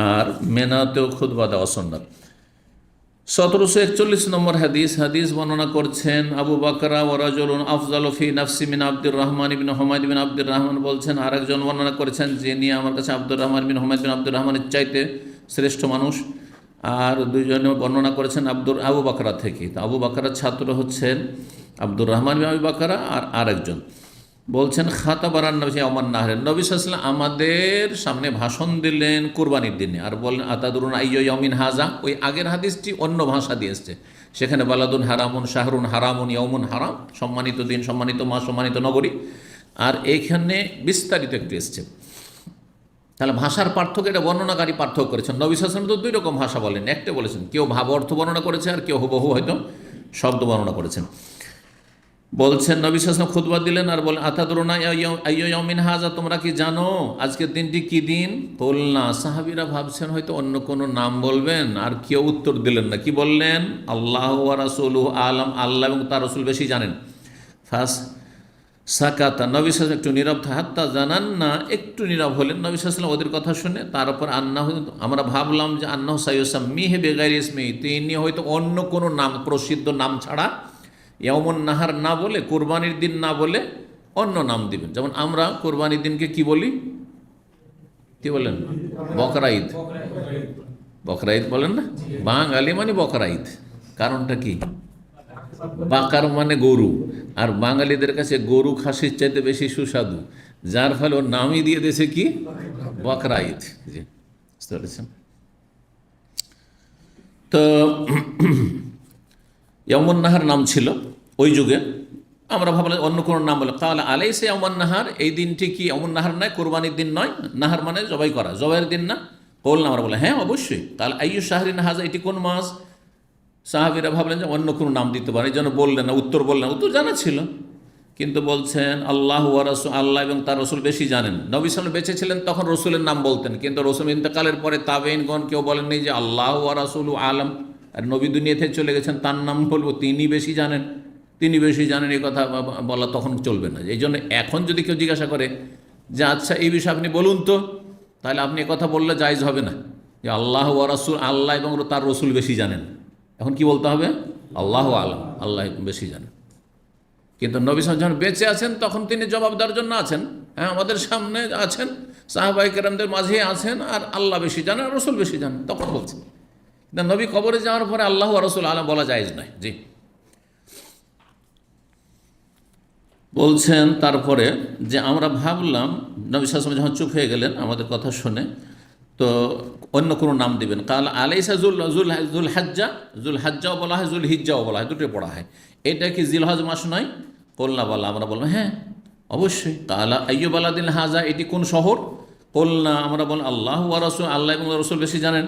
আর মেনাতেও খুতবা দেওয়া সুন্নাত। 1741 নম্বর হাদিস বর্ণনা করছেন আবু বাকরা ওয়া রাজুলুন আফজালু ফি নাফসি মিন আব্দুর রহমান ইবনে হুমায়দ বিন আব্দুর রহমান বলছেন, আরেকজন বর্ণনা করেছেন যিনি আমার কাছে আব্দুর রহমান বিন হুমায়দ বিন আব্দুর রহমানের চাইতে শ্রেষ্ঠ মানুষ। আর দুইজনে বর্ণনা করেছেন আবু বাকরা থেকে। তো আবু বাকরার ছাত্র হচ্ছেন আব্দুর রহমান বিন আবু বাকরা, আর আরেকজন বলছেন খাতাবারান নবী ইয়াউমান নাহর, নবী সাল্লাল্লাহু আলাইহি ওয়াসাল্লাম আমাদের সামনে ভাষণ দিলেন কুরবানির দিনে। আর বললেন আতাদুরুন আইয়ু ইয়াউমিন হাযা, ওই আগের হাদিসটি অন্য ভাষা দিয়ে এসছে, সেখানে বালাদুন হারামুন শাহরুন হারামুন ইয়াউমুন হারাম, সম্মানিত দিন, সম্মানিত মাস, সম্মানিত নগরী। আর এইখানে বিস্তারিত একটু এসছে। তাহলে ভাষার পার্থক্য, এটা বর্ণনাকারী পার্থক্য করেছেন। নবী সাল্লাল্লাহু আলাইহি ওয়াসাল্লাম তো দুই রকম ভাষা বলেন, একটা বলেছেন কেউ ভাব অর্থ বর্ণনা করেছে, আর কেউ হুবহু হয়তো শব্দ বর্ণনা করেছেন। বলছেন নবী সাল্লাল্লাহু আলাইহি ওয়াসাল্লাম খুতবা দিলেন আর বলেন আতাদুরুনা আইয়ু ইয়াউমিন হাযা, তোমরা কি জানো আজকের দিনটি কি দিন? বলনা, সাহাবীরা ভাবছেন হয়তো অন্য কোনো নাম বলবেন, আর কেউ উত্তর দিলেন না। কি বললেন? আল্লাহু ওয়া রাসূলুহু আলাম, আল্লাহ এবং তার রাসূল বেশি জানেন। ফাস সাকাতা, নবী সাল্লাল্লাহু আলাইহি ওয়াসাল্লাম একটু নীরব, হাত্তা জানান না, একটু নীরব হলেন নবী সাল্লাল্লাহু আলাইহি ওয়াসাল্লাম ওদের কথা শুনে। তারপর আন্নাহু, আমরা ভাবলাম যে আন্নাহু সাইয়ুসাম্মিহি বিগাইরি ইসমিহি, তিনি হয়তো অন্য কোনো নাম, প্রসিদ্ধ নাম ছাড়া ইয়াউমুন নাহার না বলে, কোরবানির দিন না বলে অন্য নাম দিবেন। যেমন আমরা কোরবানির দিনকে কি বলি? কি বলেন? বকরা ঈদ। বকরা ঈদ বলেন না? বাঙালি মানে বকরা ঈদ। কারণটা কি? বাকার মানে গরু, আর বাঙালিদের কাছে গরু খাসির চাইতে বেশি সুস্বাদু, যার ফলে ওর নামই দিয়ে দিয়েছে কি? বকরা ঈদ। জি, বুঝতে পেরেছেন? তো ইয়াউমুন নাহার নাম ছিল ওই যুগে, আমরা ভাবলাম অন্য কোনো নাম বলে। তাহলে আলাইসা ইয়াউমুন নাহার, এই দিনটি কি ইয়াউমুন নাহার নয়? কোরবানির দিন নয়? নাহার মানে জবাই করা, জবাইয়ের দিন না? বললাম, আমরা বলে হ্যাঁ অবশ্যই। তাহলে আইয়ু শাহরিন হাযা, এটি কোন মাস? সাহাবীরা ভাবলেন যে অন্য কোনো নাম দিতে পারে, এই জন্য বললেন না, উত্তর বললেন। উত্তর জানা ছিল, কিন্তু বলছেন আল্লাহু ওয়া রাসূল, আল্লাহ এবং তার রাসূল বেশি জানেন। নবী সাল্লাল্লাহু আলাইহি ওয়াসাল্লাম বেঁচে ছিলেন তখন রসুলের নাম বলতেন, কিন্তু রসুল ইন্তেকালের পরে তাবেঈনগণ কেউ বলেননি যে আল্লাহু ওয়া রাসূলু আলাম, আর নবী দুনিয়াতে চলে গেছেন, তার নাম বলবো, তিনি বেশি জানেন, তিনি বেশি জানেন, এই কথা বলা তখন চলবে না। এই জন্য এখন যদি কেউ জিজ্ঞাসা করে যে আচ্ছা এই বিষয়ে আপনি বলুন তো, তাহলে আপনি কথা বললে জায়েজ হবে না যে আল্লাহ ওয়া রাসূল, আল্লাহ এবং তার রসুল বেশি জানেন। এখন কি বলতে হবে? আল্লাহু আলাম, আল্লাহ বেশি জানেন। কিন্তু নবী সাল্লাল্লাহু আলাইহি ওয়াসাল্লাম যখন বেঁচে আছেন তখন তিনি জবাব দেওয়ার জন্য আছেন, হ্যাঁ আমাদের সামনে আছেন, সাহাবায়ে কেরামদের মাঝে আছেন, আর আল্লাহ বেশি জানেন আর রসুল বেশি জানেন, তখন বলছেন। কিন্তু নবী কবরে যাওয়ার পরে আল্লাহ ওয়া রাসূল আলাম বলা জায়েজ নয়। জি, বলছেন তারপরে যে আমরা ভাবলাম, নবী সাল্লাল্লাহু আলাইহি ওয়াসাল্লাম যখন চুপ হয়ে গেলেন আমাদের কথা শুনে, তো অন্য কোনো নাম দিবেন। কাল আলাইসা জুল হাজ্জাও বলা হয়, জুল হিজ্জাও বলা হয়, দুটো পড়া হয়। এটা কি জিলহজ মাস নয়? কল্লা বলা, আমরা বললাম হ্যাঁ অবশ্যই। কালা আইয়ু বালাদিন হাজা, এটি কোন শহর? কল্লা, আমরা বললাম আল্লাহু ওয়া রাসূল, আল্লাহ এবং রাসূল বেশি জানেন।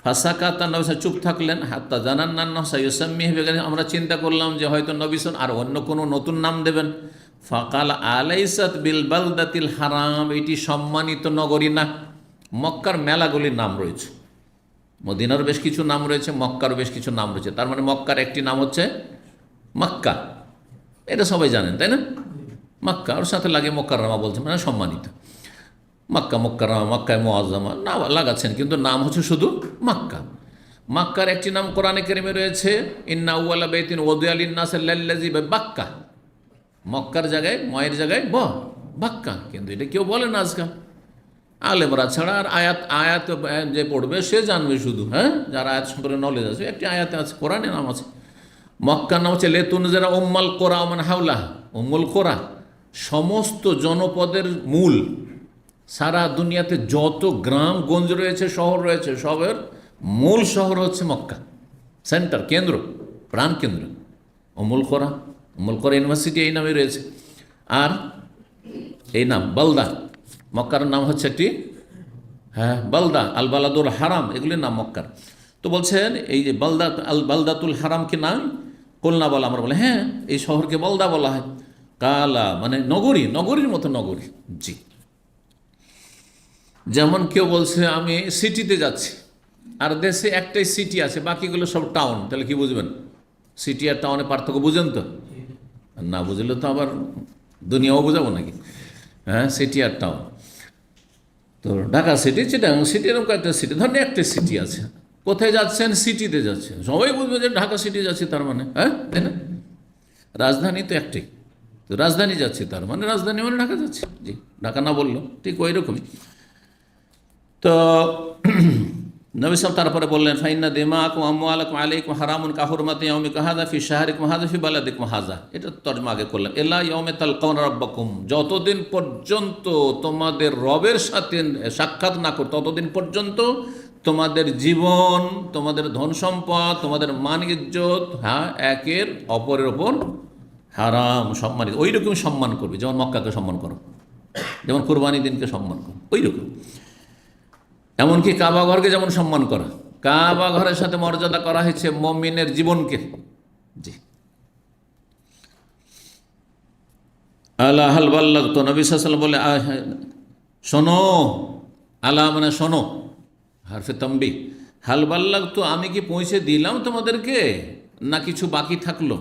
ফাসাকাতা, নবী সাল্লাল্লাহু আলাইহি ওয়াসাল্লাম চুপ থাকলেন। হাত্তা জানান্না সাইয়ুসাম্মিহি বিগাইরি, আমরা চিন্তা করলাম যে হয়তো নবী সাল্লাল্লাহু আলাইহি ওয়াসাল্লাম আর অন্য কোনো নতুন নাম দেবেন। ফাকাল আলাইসাত বিল বালদাতিল হারাম, এটি সম্মানিত নগরী না? মক্কার মেলাগুলির নাম রয়েছে, মদিনার বেশ কিছু নাম রয়েছে, মক্কার বেশ কিছু নাম রয়েছে। তার মানে মক্কার একটি নাম হচ্ছে মক্কা, এটা সবাই জানেন তাই না? মক্কা, ওর সাথে লাগে মোকাররমা বলছে, মানে সম্মানিত। মক্কা মোকাররমা, মক্কায় মুআজ্জামা না লাগাচ্ছেন, কিন্তু নাম হচ্ছে শুধু মক্কা। মক্কার একটি নাম কোরআনে কারিমে রয়েছে, ইন্না আউওয়ালা বাইতিন ওয়ুদিআ লিন-নাসি লাল্লাযী বিবাক্কা। মক্কার জায়গায়, ময়ের জায়গায় বাক্কা, কিন্তু এটা কেউ বলে না আজকাল। আলেমরা ছাড়া আর আয়াত যে পড়বে সে জানবে শুধু, হ্যাঁ, যার আয়াত সম্পর্কে নলেজ আছে। একটি আয়াতে আছে, কোরআনে নাম আছে। মক্কার নাম হচ্ছে লিতুনজিরা উম্মাল কোরা ওয়া মান হাওলাহা। উম্মুল কোরা সমস্ত জনপদের মূল। সারা দুনিয়াতে যত গ্রাম গঞ্জ রয়েছে, শহর রয়েছে, সবের মূল শহর হচ্ছে মক্কা, সেন্টার, কেন্দ্র, প্রাণ কেন্দ্র। উম্মুল কোরা ইউনিভার্সিটি এই নামে রয়েছে। আর এই নাম বালদা, মক্কার নাম হচ্ছে একটি, হ্যাঁ, বালদা, আল বালাদুল হারাম, এগুলির নাম মক্কার। তো বলছেন এই যে বালদা, আল বালদাতুল হারাম কি নাম? কলনা বলা, আমরা বলে হ্যাঁ, এই শহরকে বালদা বলা হয়। কালা মানে নগরী, নগরীর মতো নগরী। জি, যেমন কেউ বলছে আমি সিটিতে যাচ্ছি, আর দেশে একটাই সিটি আছে, বাকিগুলো সব টাউন, তাহলে কি বুঝবেন? সিটি আর টাউনে পার্থক্য বুঝেন তো? না বুঝলে তো আবার দুনিয়াও বুঝাবো নাকি? হ্যাঁ, সিটি আর টাউন। তো ঢাকা সিটি, চিটাগাং সিটি, এরকম একটা সিটি, ধরেন একটা সিটি আছে। কোথায় যাচ্ছেন? সিটিতে যাচ্ছেন, সবাই বুঝবে যে ঢাকা সিটি যাচ্ছি, তার মানে, হ্যাঁ, তাই না? রাজধানী তো একটাই, তো রাজধানী যাচ্ছি, তার মানে রাজধানী মানে ঢাকা যাচ্ছি। জি, ঢাকা না বললো, ঠিক ওই রকমই। তো নবী সাহেব তারপরে বললেন, ফাইন্না দিমাকুম আমওয়ালাকুম আলাইকুম হারামুন কাহুরমাতি ইয়াউমিকুম হাযা ফি শাহরিকুম হাযা ফি বালাদিকুম হাযা। এটা তরজমা আগে করলাম। ইল্লা ইয়াউমে তালকাউনা রাব্বাকুম, যতদিন পর্যন্ত তোমাদের রবের সাথে সাক্ষাৎ না করো, ততদিন পর্যন্ত তোমাদের জীবন, তোমাদের ধন সম্পদ, তোমাদের মান ইজ্জত, হ্যাঁ, একের অপরের ওপর হারাম, সম্মানিত। ওই রকম সম্মান করবে, যেমন মক্কাকে সম্মান করো, যেমন কুরবানি দিনকে সম্মান করো, ওই রকম। এমনকি কাবা ঘরকে যেমন সম্মান করা, কাবা ঘরের সাথে মর্যাদা করা হয়েছে মুমিনের জীবনকে। জি, আলা হাল বাল্লাগ, তো নবী সাল্লাল্লাহু আলাইহি ওয়াসাল্লাম বলে শোনো, আলা মানে শোনো, হারফে তাম্বি, হাল বাল্লাগ, তো আমি কি পৌঁছে দিলাম তোমাদেরকে, না কিছু বাকি থাকলো?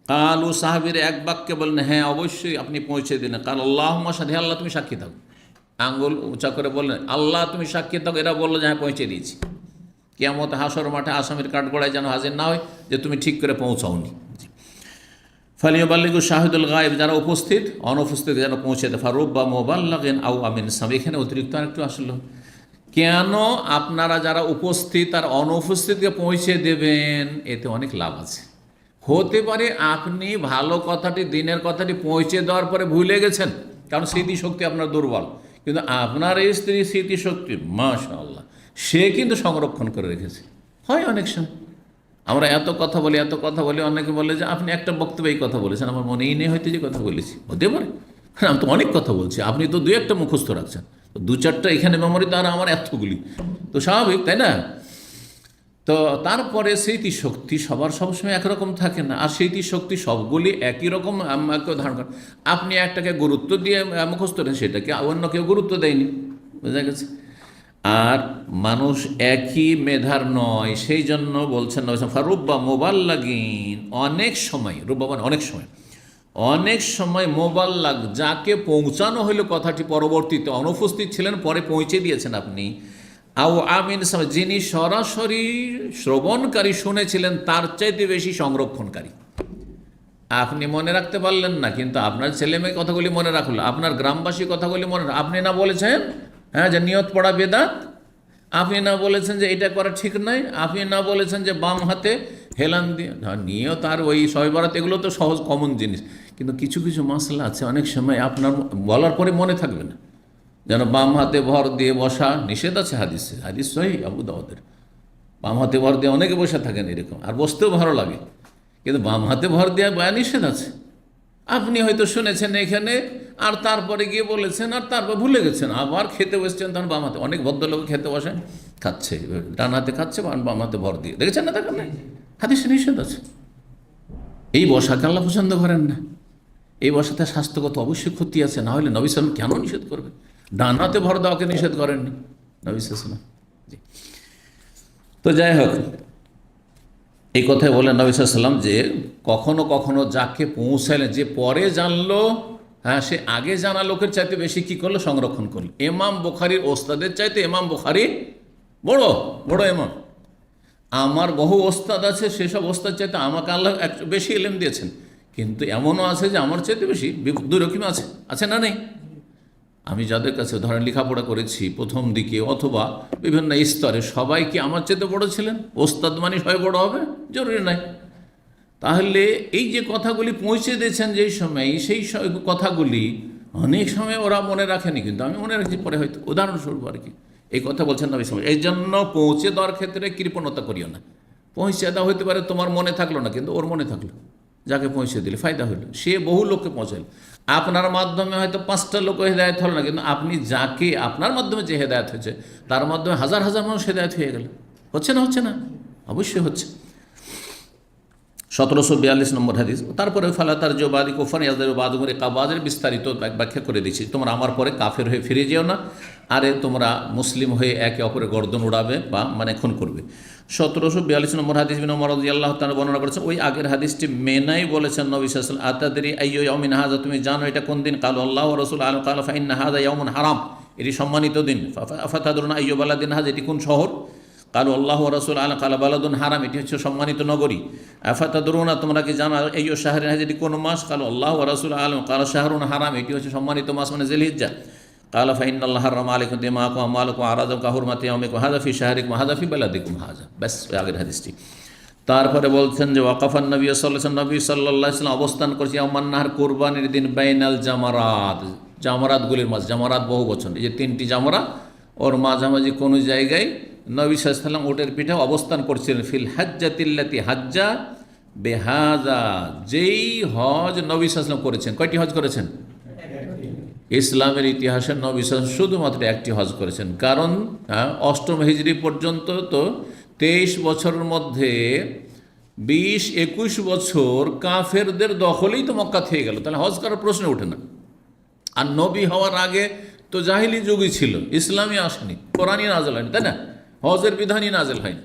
কালু, সাহাবীর এক বাক্যে বললেন হ্যাঁ অবশ্যই আপনি পৌঁছে দিলেন। কাল আল্লাহুম্মা শাহিদ, আল্লাহ তুমি সাক্ষী থাকো। আঙ্গুল উঁচা করে বললেন আল্লাহ তুমি সাক্ষী থাকো। এরা বললো যে হ্যাঁ পৌঁছে দিয়েছি। কিয়ামত হাসর মাঠে আসামির কাঠগড়ায় যেন হাজির না হয় যে তুমি ঠিক করে পৌঁছাওনি। ফালিয়াবাল্লিগু শাহিদুল গায়েব, যারা উপস্থিত অনুপস্থিত যেন পৌঁছে দেয়। ফারুব্বা মুবাল্লাগিন আও আমিন সাম, এখানে অতিরিক্ত আরেকটু আসলো, কেন আপনারা যারা উপস্থিত আর অনুপস্থিতকে পৌঁছে দেবেন, এতে অনেক লাভ আছে। হতে পারে আপনি ভালো কথাটি, দিনের কথাটি পৌঁছে দেওয়ার পরে ভুলে গেছেন, কারণ স্মৃতিশক্তি আপনার দুর্বল, কিন্তু আপনার এই স্ত্রী স্মৃতিশক্তি মাশাআল্লাহ, সে কিন্তু সংরক্ষণ করে রেখেছে। হয় অনেক সময় আমরা এত কথা বলি, অনেকে বলে যে আপনি একটা বক্তব্যে এই কথা বলেছেন, আমার মনেই নেই হয়তো যে কথা বলেছি। হতে পারে, আমি তো অনেক কথা বলছি, আপনি তো দুই একটা মুখস্থ রাখছেন, তো দু চারটা এখানে মেমোরি, তার আমার এতগুলি, তো স্বাভাবিক তাই না? তো তারপরে স্মৃতিশক্তি সবার সবসময় একরকম থাকে না, আর স্মৃতিশক্তি সবগুলি একই রকম কেউ ধারণ করেন। আপনি একটাকে গুরুত্ব দিয়ে মুখস্থ করেন, সেটাকে অন্য কেউ গুরুত্ব দেয়নি, বোঝা গেছে? আর মানুষ একই মেধার নয়, সেই জন্য বলছেন ফারুব্বা মোবাল্লাগিন, অনেক সময়, রুব্বা মানে অনেক সময় মোবাল্লাগ, যাকে পৌঁছানো হইলো কথাটি পরবর্তীতে অনুপস্থিত ছিলেন, পরে পৌঁছে দিয়েছেন আপনি। আও আমিন, যিনি সরাসরি শ্রবণকারী শুনেছিলেন, তার চাইতে বেশি সংরক্ষণকারী। আপনি মনে রাখতে পারলেন না, কিন্তু আপনার ছেলে মেয়ে কথাগুলি মনে রাখলো, আপনার গ্রামবাসী কথাগুলি মনে রাখলো। আপনি না বলেছেন হ্যাঁ যে নিয়ত পড়া বেদাত, আপনি না বলেছেন যে এটা করা ঠিক নয়, আপনি না বলেছেন যে বাম হাতে হেলান দিয়ে, নিয়ত আর ওই শবে বরাত এগুলো তো সহজ কমন জিনিস, কিন্তু কিছু কিছু মশলা আছে অনেক সময় আপনার বলার পরে মনে থাকবে না। যেন বাম হাতে ভর দিয়ে বসা নিষেধ আছে হাদিসে, হাদিস সহিহ আবু দাউদের। বাম হাতে ভর দিয়ে অনেকে বসে থাকেন এরকম, আর বসতেও ভালো লাগে, কিন্তু বাম হাতে ভর দেওয়া বয়া নিষেধ আছে। আপনি হয়তো শুনেছেন এখানে, আর তারপরে গিয়ে বলেছেন, আর তারপর ভুলে গেছেন, আবার খেতে বসছেন, তখন বাম হাতে। অনেক ভদ্রলোক খেতে বসেন, খাচ্ছে ডান হাতে খাচ্ছে, বাম হাতে ভর দিয়ে, দেখেছেন না? দেখেন না, হাদিসে নিষেধ আছে। এই বসাকে আল্লাহ পছন্দ করেন না, এই বসাতে স্বাস্থ্যগত অবশ্যই ক্ষতি আছে, না হলে নবী সাল্লাম কেন নিষেধ করবে? ডান হাতে ভর দেওয়াকে নিষেধ করেননি নবী সাল্লাম। জি, তো যাই হোক, এই কথাই বলেন নবী সাল্লাল্লাহু আলাইহি ওয়াসাল্লাম যে কখনো কখনো যাকে পৌঁছালেন, যে পরে জানলো, হ্যাঁ, সে আগে জানা লোকের চাইতে বেশি কি করলো, সংরক্ষণ করলো। ইমাম বুখারীর ওস্তাদের চাইতে ইমাম বুখারী বড় বড় ইমাম। আমার বহু ওস্তাদ আছে, সেসব ওস্তাদ চাইতে আমাকে আল্লাহ একটু বেশি ইলম দিয়েছেন, কিন্তু এমনও আছে যে আমার চাইতে বেশি, দুই রকম আছে, আছে না নেই? আমি যাদের কাছে ধরেন লেখাপড়া করেছি প্রথম দিকে অথবা বিভিন্ন স্তরে, সবাই কি আমার চেয়ে বড় ছিলেন? ওস্তাদ মানে সবাই বড় হবে জরুরি নাই। তাহলে এই যে কথাগুলি পৌঁছে দিয়েছেন যেই সময়, সেই কথাগুলি অনেক সময় ওরা মনে রাখেনি, কিন্তু আমি মনে রাখছি পরে, হয়তো উদাহরণস্বরূপ আর কি এই কথা বলছেন নবী সাল্লাল্লাহু আলাইহি ওয়াসাল্লাম। এই জন্য পৌঁছে দেওয়ার ক্ষেত্রে কৃপণতা করিও না। পৌঁছে দেওয়া হতে পারে তোমার মনে থাকলো না, কিন্তু ওর মনে থাকলো, যাকে পৌঁছে দিলে ফায়দা হলো, সে বহু লোককে পৌঁছালো। আপনার মাধ্যমে হয়তো 5টা লোক হেদায়েত হলো না, কিন্তু আপনি যাকে, আপনার মাধ্যমে যে হেদায়েত হয়েছে, তার মাধ্যমে হাজার হাজার মানুষ হেদায়েত হয়ে গেল। হচ্ছে না? হচ্ছে না? অবশ্যই হচ্ছে। 1742 নম্বর হাদিস। তারপরে ফালাতার জোবাদি কোফান ইয়াদের বাদুমরে কাবাদের বিস্তারিত ব্যাখ্যা করে দিচ্ছি। তোমরা আমার পরে কাফের হয়ে ফিরে যেও না, আরে তোমরা মুসলিম হয়ে একে অপরের গর্দন উড়াবে বা মানে খুন করবে। 1742 নম্বর হাদিস বিন ওমর রাদিয়াল্লাহু তাআলা বর্ণনা করেছেন, ওই আগের হাদিসটি মেনাই বলেছেন নবী সাল্লাল্লাহু আলাইহি ওয়াসাল্লাম, আতাদরি আইয়ু ইয়াউমিন হাযা, তুমি জানো এটা কোন দিন? কালু আল্লাহু ওয়া রাসূলুহু আলাম কালা ফা ইন্না হাযা ইয়াউমুন হারাম, এটি সম্মানিত দিন। ফাতাদরুনা আইয়ু বালাদিন হাযা, এটি কোন শহর? কালু আল্লাহ রাসূল আলা কালা বালাদুন হারাম, এটি হচ্ছে সম্মানিত নগরী। আফাতাদরুনা, তোমরা কি জানো আইয়ু শাহরিন হাযা, এটি কোন মাস? কালু আল্লাহ রাসূল আলাম কালা শাহরুন হারাম, এটি হচ্ছে সম্মানিত মাস মানে জিলহিজ্জা। কালা ফা ইন্নাল্লাহা হারামা আলাইকুম দিমাআকুম ওয়া আমওয়ালাকুম ওয়া আরাদাকুম কাহুরমাতি ইয়াউমিকুম হাযা ফি শাহরিকুম হাযা ফি বালাদিকুম হাযা। ব্যাস, আগের হাদিসটি। তারপরে বলছেন যে ওয়াকাফান নবী সাল্লাল্লাহু আলাইহি ওয়াসাল্লাম, নবী সাল্লাল্লাহু আলাইহি ওয়াসাল্লাম অবস্থান করছে ইয়াউমান নাহর, কুরবানির দিন, বাইনাল জামারাত, জামারাতগুলির মাঝ, জামারাত বহু বচন, এই যে 3টি জামারা, ওর মাঝামাঝি কোনো জায়গায় নবী সাল্লাল্লাহু আলাইহি ওয়াসাল্লাম উটের পিঠে অবস্থান করছিলেন। ফিল হাজ্জাতিল্লাতি হাজ্জা বেহাজা, যেই হজ নবী সাল্লাল্লাহু আলাইহি ওয়াসাল্লাম করেছেন। কয়টি হজ করেছেন? ইসলামের ইতিহাসে নবী সাল্লাল্লাহু আলাইহি ওয়াসাল্লাম শুধুমাত্র একটি হজ করেছেন। কারণ 8ম হিজরি পর্যন্ত তো 23 বছরের মধ্যে 20-21 বছর কাফেরদের দখলেই তো মক্কা থেকে গেল, তাহলে হজ করার প্রশ্ন ওঠে না। আর নবী হওয়ার আগে তো জাহিলি যুগই ছিল, ইসলামই আসেনি, কোরআনই নাজেল হয়নি, তাই না? হজের বিধানই নাজেল হয়নি।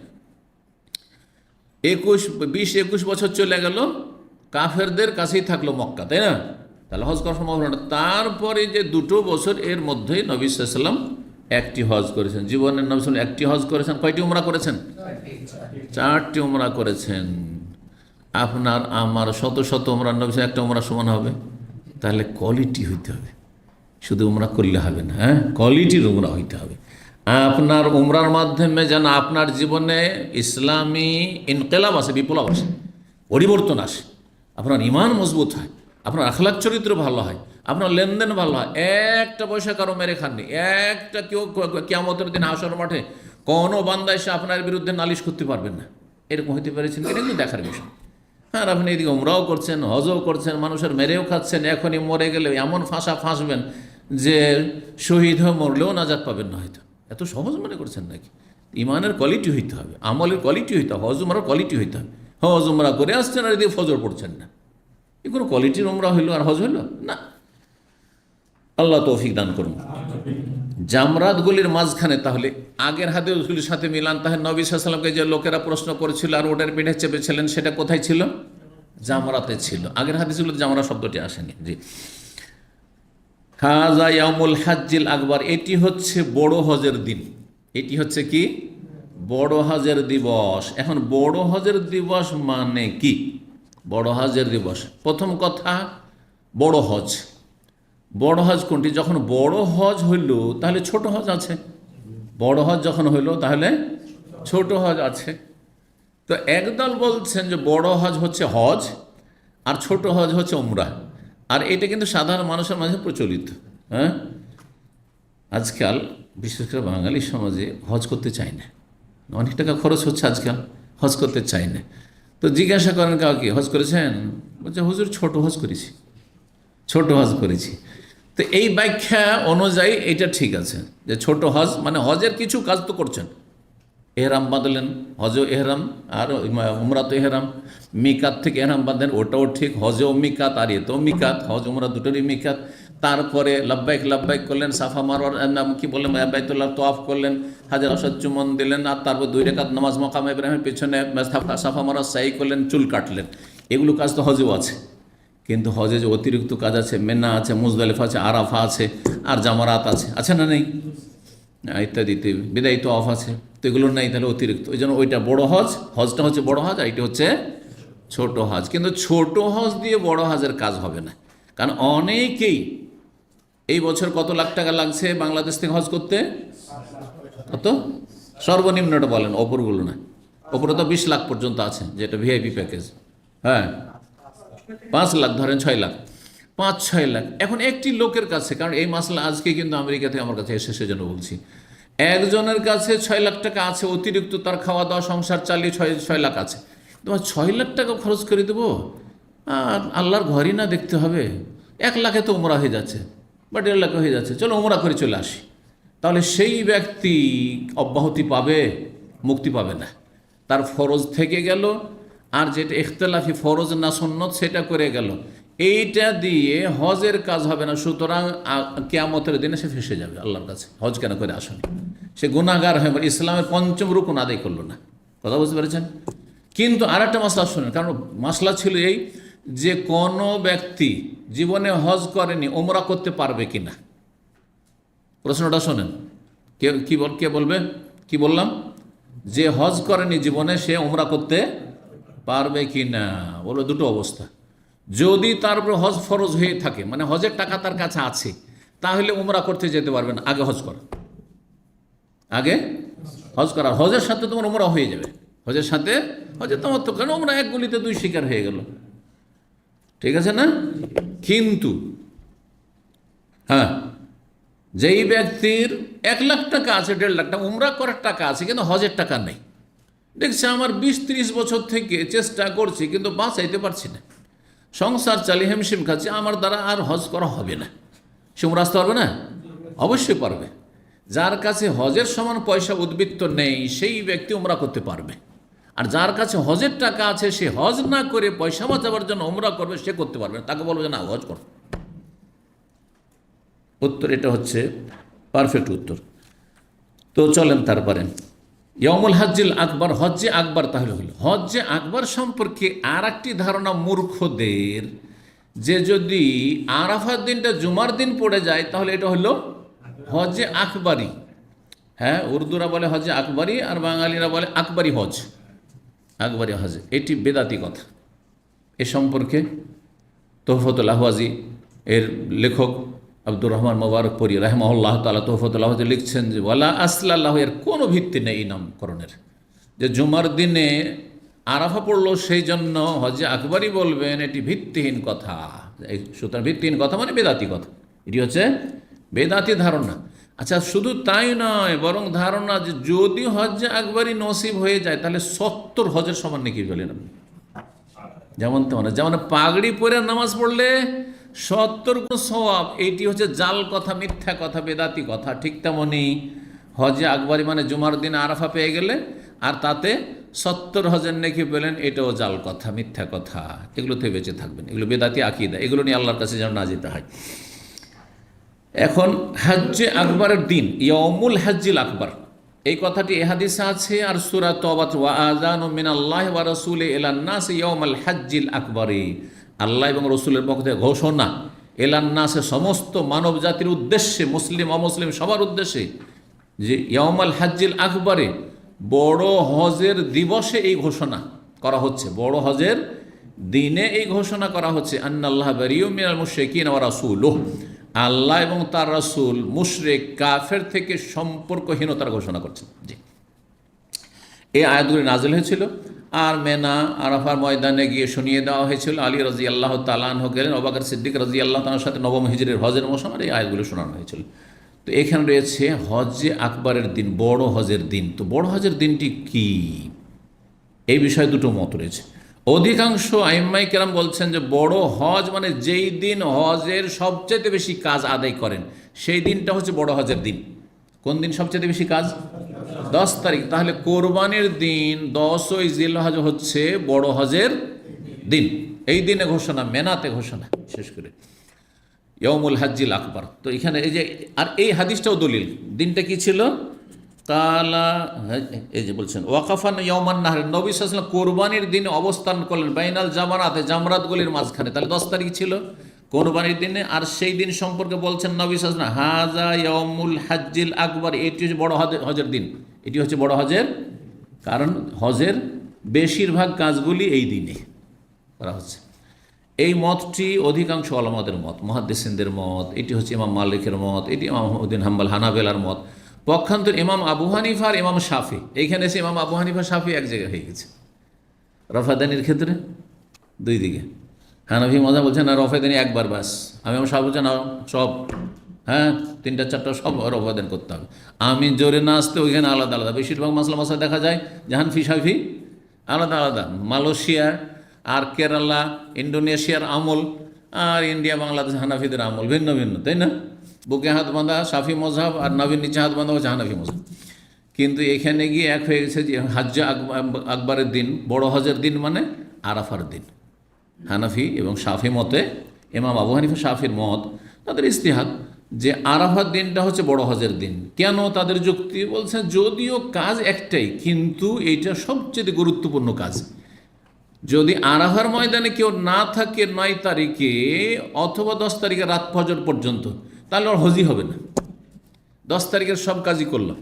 20-21 বছর চলে গেল, কাফেরদের কাছেই থাকলো মক্কা, তাই না? তাহলে হজ করার সম্ভব হলো না। তারপরে যে 2 বছর, এর মধ্যেই নবী সাল্লাল্লাহু আলাইহি ওয়াসাল্লাম একটি হজ করেছেন। জীবনের নবী সাল্লাল্লাহু আলাইহি ওয়াসাল্লাম একটি হজ করেছেন। কয়টি উমরা করেছেন? 4টি উমরা করেছেন। আপনার আমার শত শত উমরা, নবী সাল্লাল্লাহু আলাইহি ওয়াসাল্লাম একটা উমরা সমান হবে? তাহলে কোয়ালিটি হইতে হবে, শুধু উমরা করলে হবে না, হ্যাঁ, কোয়ালিটির উমরা হইতে হবে। আপনার উমরার মাধ্যমে যেন আপনার জীবনে ইসলামী ইনকিলাব আসে, বিপ্লব আসে, পরিবর্তন আসে, আপনার ঈমান মজবুত হয়, আপনার আখলাক চরিত্র ভালো হয়, আপনার লেনদেন ভালো হয়। একটা পয়সা কারো মেরে খাননি, একটা কেউ কিয়ামতের দিন হাশর মাঠে কোনো বান্দা এসে আপনার বিরুদ্ধে নালিশ করতে পারবেন না, এরকম হইতে পেরেছেন কিনা কিন্তু দেখার বিষয়। হ্যাঁ, আপনি এদিকে উমরাও করছেন, হজও করছেন, মানুষের মেরেও খাচ্ছেন, এখনই মরে গেলে এমন ফাঁসা ফাঁসবেন যে শহীদ হয়ে মরলেও নাজাত পাবেন না হয়তো। এত সহজ মনে করছেন নাকি? ইমানের কোয়ালিটি হইতে হবে, আমলের কোয়ালিটি হইতে হবে, হজ উমরার কোয়ালিটি হইতে হবে। হজ উমরা করে আসছেন আর এদিকে ফজর পড়ছেন না, এ কোনো কোয়ালিটির উমরা হইল আর হজ হইল না। আল্লাহ তৌফিক দান করুন। জামরাতগুলির মাঝখানে, তাহলে আগের হাদিসগুলির সাথে মিলান, তাহলে নবী সাল্লাল্লাহু আলাইহি ওয়াসাল্লামকে যে লোকেরা প্রশ্ন করেছিল আর ওটার পিঠে চেপেছিলেন, সেটা কোথায় ছিল? জামরাতে ছিল। আগের হাদিসগুলোতে জামরা শব্দটি আসেনি। জি, হাযা ইয়াউমুল হাজ্জিল আকবার, এটি হচ্ছে বড় হজের দিন। এটি হচ্ছে কি? বড় হজের দিবস। এখন বড় হজের দিবস মানে কি? বড় হজের দিবস, প্রথম কথা বড় হজ। বড় হজ কোনটি? যখন বড় হজ হইল তাহলে ছোট হজ আছে, বড় হজ যখন হইল তাহলে ছোট হজ আছে। তো একদল বলছেন যে বড় হজ হচ্ছে হজ আর ছোট হজ হচ্ছে উমরা, আর এটা কিন্তু সাধারণ মানুষের মাঝে প্রচলিত। হ্যাঁ, আজকাল বিশেষ করে বাঙালি সমাজে হজ করতে চায় না, অনেক টাকা খরচ হচ্ছে আজকাল, হজ করতে চায় না। তো জিজ্ঞাসা করেন কাউকে হজ করেছেন? বলছে হুজুর ছোট হজ করেছি, ছোট হজ করেছি। তো এই ব্যাখ্যা অনুযায়ী এটা ঠিক আছে যে ছোট হজ মানে হজের কিছু কাজ তো করছেন, এহরাম বাঁধলেন, হজও এহরাম আর উমরা তো এহরাম, মিকাত থেকে এহরাম বাঁধলেন, ওটাও ঠিক, হজেও মিকাত আর এতেও মিকাত, হজ উমরা দুটোরই মিকাত। তারপরে লাব্বাইক লাব্বাইক করলেন, সাফা মারওয়ার নাম কি বললেন, বাইতুল্লাহ তওয়াফ করলেন, হাজার আসওয়াদ চুম্বন দিলেন, আর তারপর 2 রাকাত নামাজ মাকাম ইব্রাহিমের পেছনে সাফা মারওয়া সাই করলেন, চুল কাটলেন। এগুলো কাজ তো হজেও আছে। কিন্তু হজে যে অতিরিক্ত কাজ আছে, মেনা আছে, মুজদালিফা আছে, আরাফা আছে, আর জামারাত আছে না নেই, ইত্যাদিতে বিদায়ী তওয়াফ আছে, তো এগুলো নেই, তাহলে অতিরিক্ত। ওই জন্য ওইটা বড় হজটা হচ্ছে বড় হজ, আর এটা হচ্ছে ছোট হজ। কিন্তু ছোট হজ দিয়ে বড় হজের কাজ হবে না, কারণ অনেকেই এই বছর কত লাখ টাকা লাগছে বাংলাদেশ থেকে হজ করতে, কত সর্বনিম্নটা বলেন, ওপরগুলো না, ওপরে তো 20 লাখ পর্যন্ত আছে, যেটা ভিআইপি প্যাকেজ। হ্যাঁ, 5 লাখ ধরেন, 6 লাখ, 5-6 লাখ। এখন একটি লোকের কাছে, কারণ এই মাসলা আজকে কিন্তু আমেরিকা থেকে আমার কাছে এসে, সেজন্য বলছি, একজনের কাছে 6 লাখ টাকা আছে অতিরিক্ত, তার খাওয়া দাওয়া সংসার চালিয়ে 6 লাখ আছে। তোমার 6 লাখ টাকা খরচ করে দেবো, আর আল্লাহর ঘরই না দেখতে হবে, 1 লাখে তো উমরা হয়ে যাচ্ছে বা 1.5 লাখে হয়ে যাচ্ছে, চলো উমরা করে চলে আসি। তাহলে সেই ব্যক্তি অব্যাহতি পাবে, মুক্তি পাবে না, তার ফরজ থেকে গেল, আর যেটা ইখতিলাফি ফরজ না সুন্নত সেটা করে গেল, এইটা দিয়ে হজের কাজ হবে না। সুতরাং কিয়ামতের দিনে সে ফেসে যাবে আল্লাহর কাছে, হজ কেন করে আসেনি, সে গুনাহগার হয়ে ইসলামের 5ম রুকুন আদায় করলো না। কথা বুঝতে পেরেছেন? কিন্তু আর একটা মাসলা শোনেন, কারণ মাসলা ছিল এই যে কোনো ব্যক্তি জীবনে হজ করেনি, ওমরা করতে পারবে কিনা, প্রশ্নটা শোনেন। কে বলবে? কি বললাম? যে হজ করেনি জীবনে, সে ওমরা করতে পারবে কি না? বলো দুটো অবস্থা। যদি তার উপর হজ ফরজ হয়ে থাকে, মানে হজের টাকা তার কাছে আছে, তাহলে উমরা করতে যেতে পারবে না, আগে হজ করা, আগে হজ করা, হজের সাথে তোমার উমরা হয়ে যাবে, হজের সাথে হজে তোমার তো, কেন উমরা এক গুলিতে 2 শিকার হয়ে গেল, ঠিক আছে না? কিন্তু হ্যাঁ, যেই ব্যক্তির 1 লাখ টাকা আছে, 1.5 লাখ টাকা উমরা করার টাকা আছে, কিন্তু হজের টাকা নেই, দেখছে আমার 20-30 বছর থেকে চেষ্টা করছি কিন্তু বাঁচাইতে পারছি না, সংসার চালিয়ে হেমশিম খাচ্ছি, আমার দ্বারা আর হজ করা হবে না, সে উমরা আসতে পারবে না? অবশ্যই পারবে। যার কাছে হজের সমান পয়সা উদ্বৃত্ত নেই, সেই ব্যক্তি উমরা করতে পারবে। আর যার কাছে হজের টাকা আছে, সে হজ না করে পয়সা বাঁচাবার জন্য উমরা করবে, সে করতে পারবে না, তাকে বলবে যে না হজ কর। উত্তর এটা হচ্ছে পারফেক্ট উত্তর। তো চলেন তারপরে ইয়াউমুল হজ্জিল আকবর, হজ্জে আকবর তাহলে হলো, হজ্জে আকবর সম্পর্কে আর একটি ধারণা মূর্খদের, যে যদি আরাফার দিনটা জুমার দিন পড়ে যায় তাহলে এটা হলো হজ্জে আকবরই। হ্যাঁ, উর্দুরা বলে হজ্জে আকবরই, আর বাঙালিরা বলে আকবরী হজ, আকবরী হজ। এটি বেদাতি কথা। এ সম্পর্কে তোহফতুল আহওয়াজি এর লেখক আব্দুর রহমান মোবারকপুরি রাহমাহুল্লাহ তাআলা তোহফতুল আহওয়াজি লিখছেন যে ওয়ালা আসলাল্লাহ, এর কোনো ভিত্তি নেই এই নামকরণের, যে জুমার দিনে আরাফা পড়লো সেই জন্য হজ্জে আকবরই বলবেন, এটি ভিত্তিহীন কথা। সুতরাং ভিত্তিহীন কথা মানে বেদাতি কথা, এটি হচ্ছে বেদাতি ধারণা। আচ্ছা, শুধু তাই নয়, বরং ধারণা যে যদি হজ্জে আকবরই নসিব হয়ে যায় তাহলে 70 হজের সমান নাকি বলেন আপনি, যেমন তেমন, যেমন পাগড়ি পরে নামাজ পড়লে 70 গুণ সওয়াব, এইটি হচ্ছে জাল কথা, মিথ্যা কথা, বেদাতি কথা। ঠিক তেমনই হজে আকবরী মানে জুমার দিন আরাফা পেয়ে গেলে আর তাতে 70 হজের নেকি পেলেন, এটাও জাল কথা, মিথ্যা কথা। এগুলোতে বেঁচে থাকবেন, এগুলো বেদাতি আকীদা, এগুলো নিয়ে আল্লাহর কাছে যেন না যেতে হয়। এখন হজ্জে আকবরের দিন ইয়াউমুল হজ্জিল আকবর, এই কথাটি এ হাদিসে আছে, আর সূরা তওবা ওয়া আযানু মিনাল্লাহি ওয়া রাসূলিহি ইলান নাস ইয়াউমাল হজ্জিল আকবরি, আল্লাহ এবং রসুলের পক্ষ থেকে ঘোষণা, ইলান নাসে সমস্ত মানব জাতির উদ্দেশ্যে, মুসলিম অমুসলিম সবার উদ্দেশ্যে, যে ইয়াউমাল হজ্জিল আকবরে, বড় হজের দিবসে এই ঘোষণা করা হচ্ছে, বড় হজের দিনে এই ঘোষণা করা হচ্ছে, আন্নাল্লাহ বারিউম মিনাল মুশরিকিন ওয়া রাসূলুহু, আল্লাহ এবং তার রাসূল মুশরিক কাফের থেকে সম্পর্কহীনতার ঘোষণা করছেন। জি, এই আয়াতগুলি নাজিল হয়েছিল, আর মেনা আরাফার ময়দানে গিয়ে শুনিয়ে দেওয়া হয়েছিল। আলী রাদিয়াল্লাহু তাআলা আনহু গেলেন, আবু বকর সিদ্দিক রাদিয়াল্লাহু তাআলার সাথে নবম হিজরির হজের মৌসুম, আর এই আয়াতগুলো শোনানো হয়েছিল। তো এখানে রয়েছে হজ্জে আকবরের দিন, বড় হজের দিন। তো বড় হজের দিনটি কি, এই বিষয়ে দুটো মত রয়েছে। অধিকাংশ আইম্মাই কেরাম বলছেন যে বড় হজ মানে যেই দিন হজের সবচেয়ে বেশি কাজ আদায় করেন, সেই দিনটা হচ্ছে বড় হজের দিন। কোন দিন সবচেয়ে বেশি কাজ? 10 তারিখ। তাহলে কোরবানির দিন 10ই জিলহজ হচ্ছে বড় হজের দিন। এই দিনে ঘোষণা, মেনাতে ঘোষণা শেষ করে। ইয়মুল হাজ্জিল আকবর। তো এখানে এই যে আর এই হাদিসটাও দলিল। দিনটা কি ছিল? কালা, এই যে বলছেন ওয়াকাফান ইয়মান নাহর, নবী সাল্লাল্লাহু আলাইহি ওয়াসাল্লাম কোরবানির দিনে অবস্থান করলেন বাইনাল জামারাতে, জামরাতগুলির মাঝখানে। তাহলে 10 তারিখ ছিল কোরবানির দিনে। আর সেই দিন সম্পর্কে বলছেন নবী সাল্লাল্লাহু আলাইহি ওয়াসাল্লাম হাজা ইয়মুল হাজ্জিল আকবর, এটি হচ্ছে বড় হজের দিন, এটি হচ্ছে বড় হজের। কারণ হজের বেশিরভাগ কাজগুলি এই দিনে করা হচ্ছে। এই মতটি অধিকাংশ ওলামাদের মত, মুহাদ্দিসিনদের মত। এটি হচ্ছে ইমাম মালিকের মত, এটি ইমাম আহমদ হাম্বল হানাবেলার মত। পক্ষান্তর ইমাম আবু হানিফা আর ইমাম শাফি, এইখানে এসে ইমাম আবু হানিফা শাফি এক জায়গায় হয়ে গেছে রফাদানির ক্ষেত্রে দুই দিকে। হানাফি মজা বলছেন না রফাদানি একবার বাস, আমি আমার শাফি বলছেন না সব, হ্যাঁ 3টা 4টা সব রফাদান করতে হবে। আমি জোরে না আসতে ওইখানে আলাদা আলাদা। বেশিরভাগ মাসলা মাসা দেখা যায় যে হানফি শাফি আলাদা আলাদা। মালয়েশিয়া আর কেরালা, ইন্ডোনেশিয়ার আমল আর ইন্ডিয়া বাংলাদেশ হানাফিদের আমল ভিন্ন ভিন্ন, তাই না? বুকে হাত বাঁধা শাফি মজহাব আর নাভির নিচে হাত বাঁধা হচ্ছে হানাফি মজহাব। কিন্তু এখানে গিয়ে এক হয়ে গেছে যে হাজ্জে আকবরের দিন, বড় হজের দিন মানে আরাফার দিন। হানাফি এবং শাফি মতে, ইমাম আবু হানিফা শাফির মত, তাদের ইস্তিহাদ যে আরাফার দিনটা হচ্ছে বড় হজের দিন। কেন? তাদের যুক্তি বলছে যদিও কাজ একটাই, কিন্তু এইটা সবচেয়ে গুরুত্বপূর্ণ কাজ। যদি আরাফার ময়দানে কেউ না থাকে 9 তারিখে অথবা 10 তারিখে রাত ফজর পর্যন্ত, তাহলে ওর হজই হবে না। 10 তারিখের সব কাজই করলো,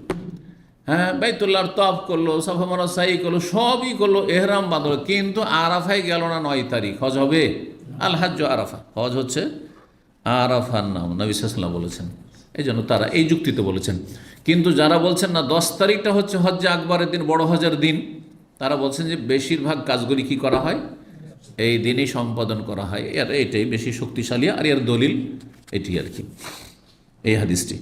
হ্যাঁ বাইতুল্লাহর তওয়াফ করলো, সাফা মারওয়া সাই করলো, সবই করলো, এহরাম বাঁধলো, কিন্তু আরাফায় গেল না 9 তারিখ। হজ হবে? আল হাজ্জ আরাফা, হজ হচ্ছে আরাফার নাম, নবী সাল্লাল্লাহু আলাইহি ওয়াসাল্লাম বলেছেন। এই জন্য তারা এই যুক্তিতে বলেছেন। কিন্তু যারা বলছেন না 10 তারিখটা হচ্ছে হজ্জে আকবরের দিন, বড় হজের দিন, তারা বলছেন যে বেশিরভাগ কাজগুলি কি করা হয় এই দিনই সম্পাদন করা হয়। এটাই বেশি শক্তিশালী, আর এর দলিল এটি আর কি এই হাদিসটি।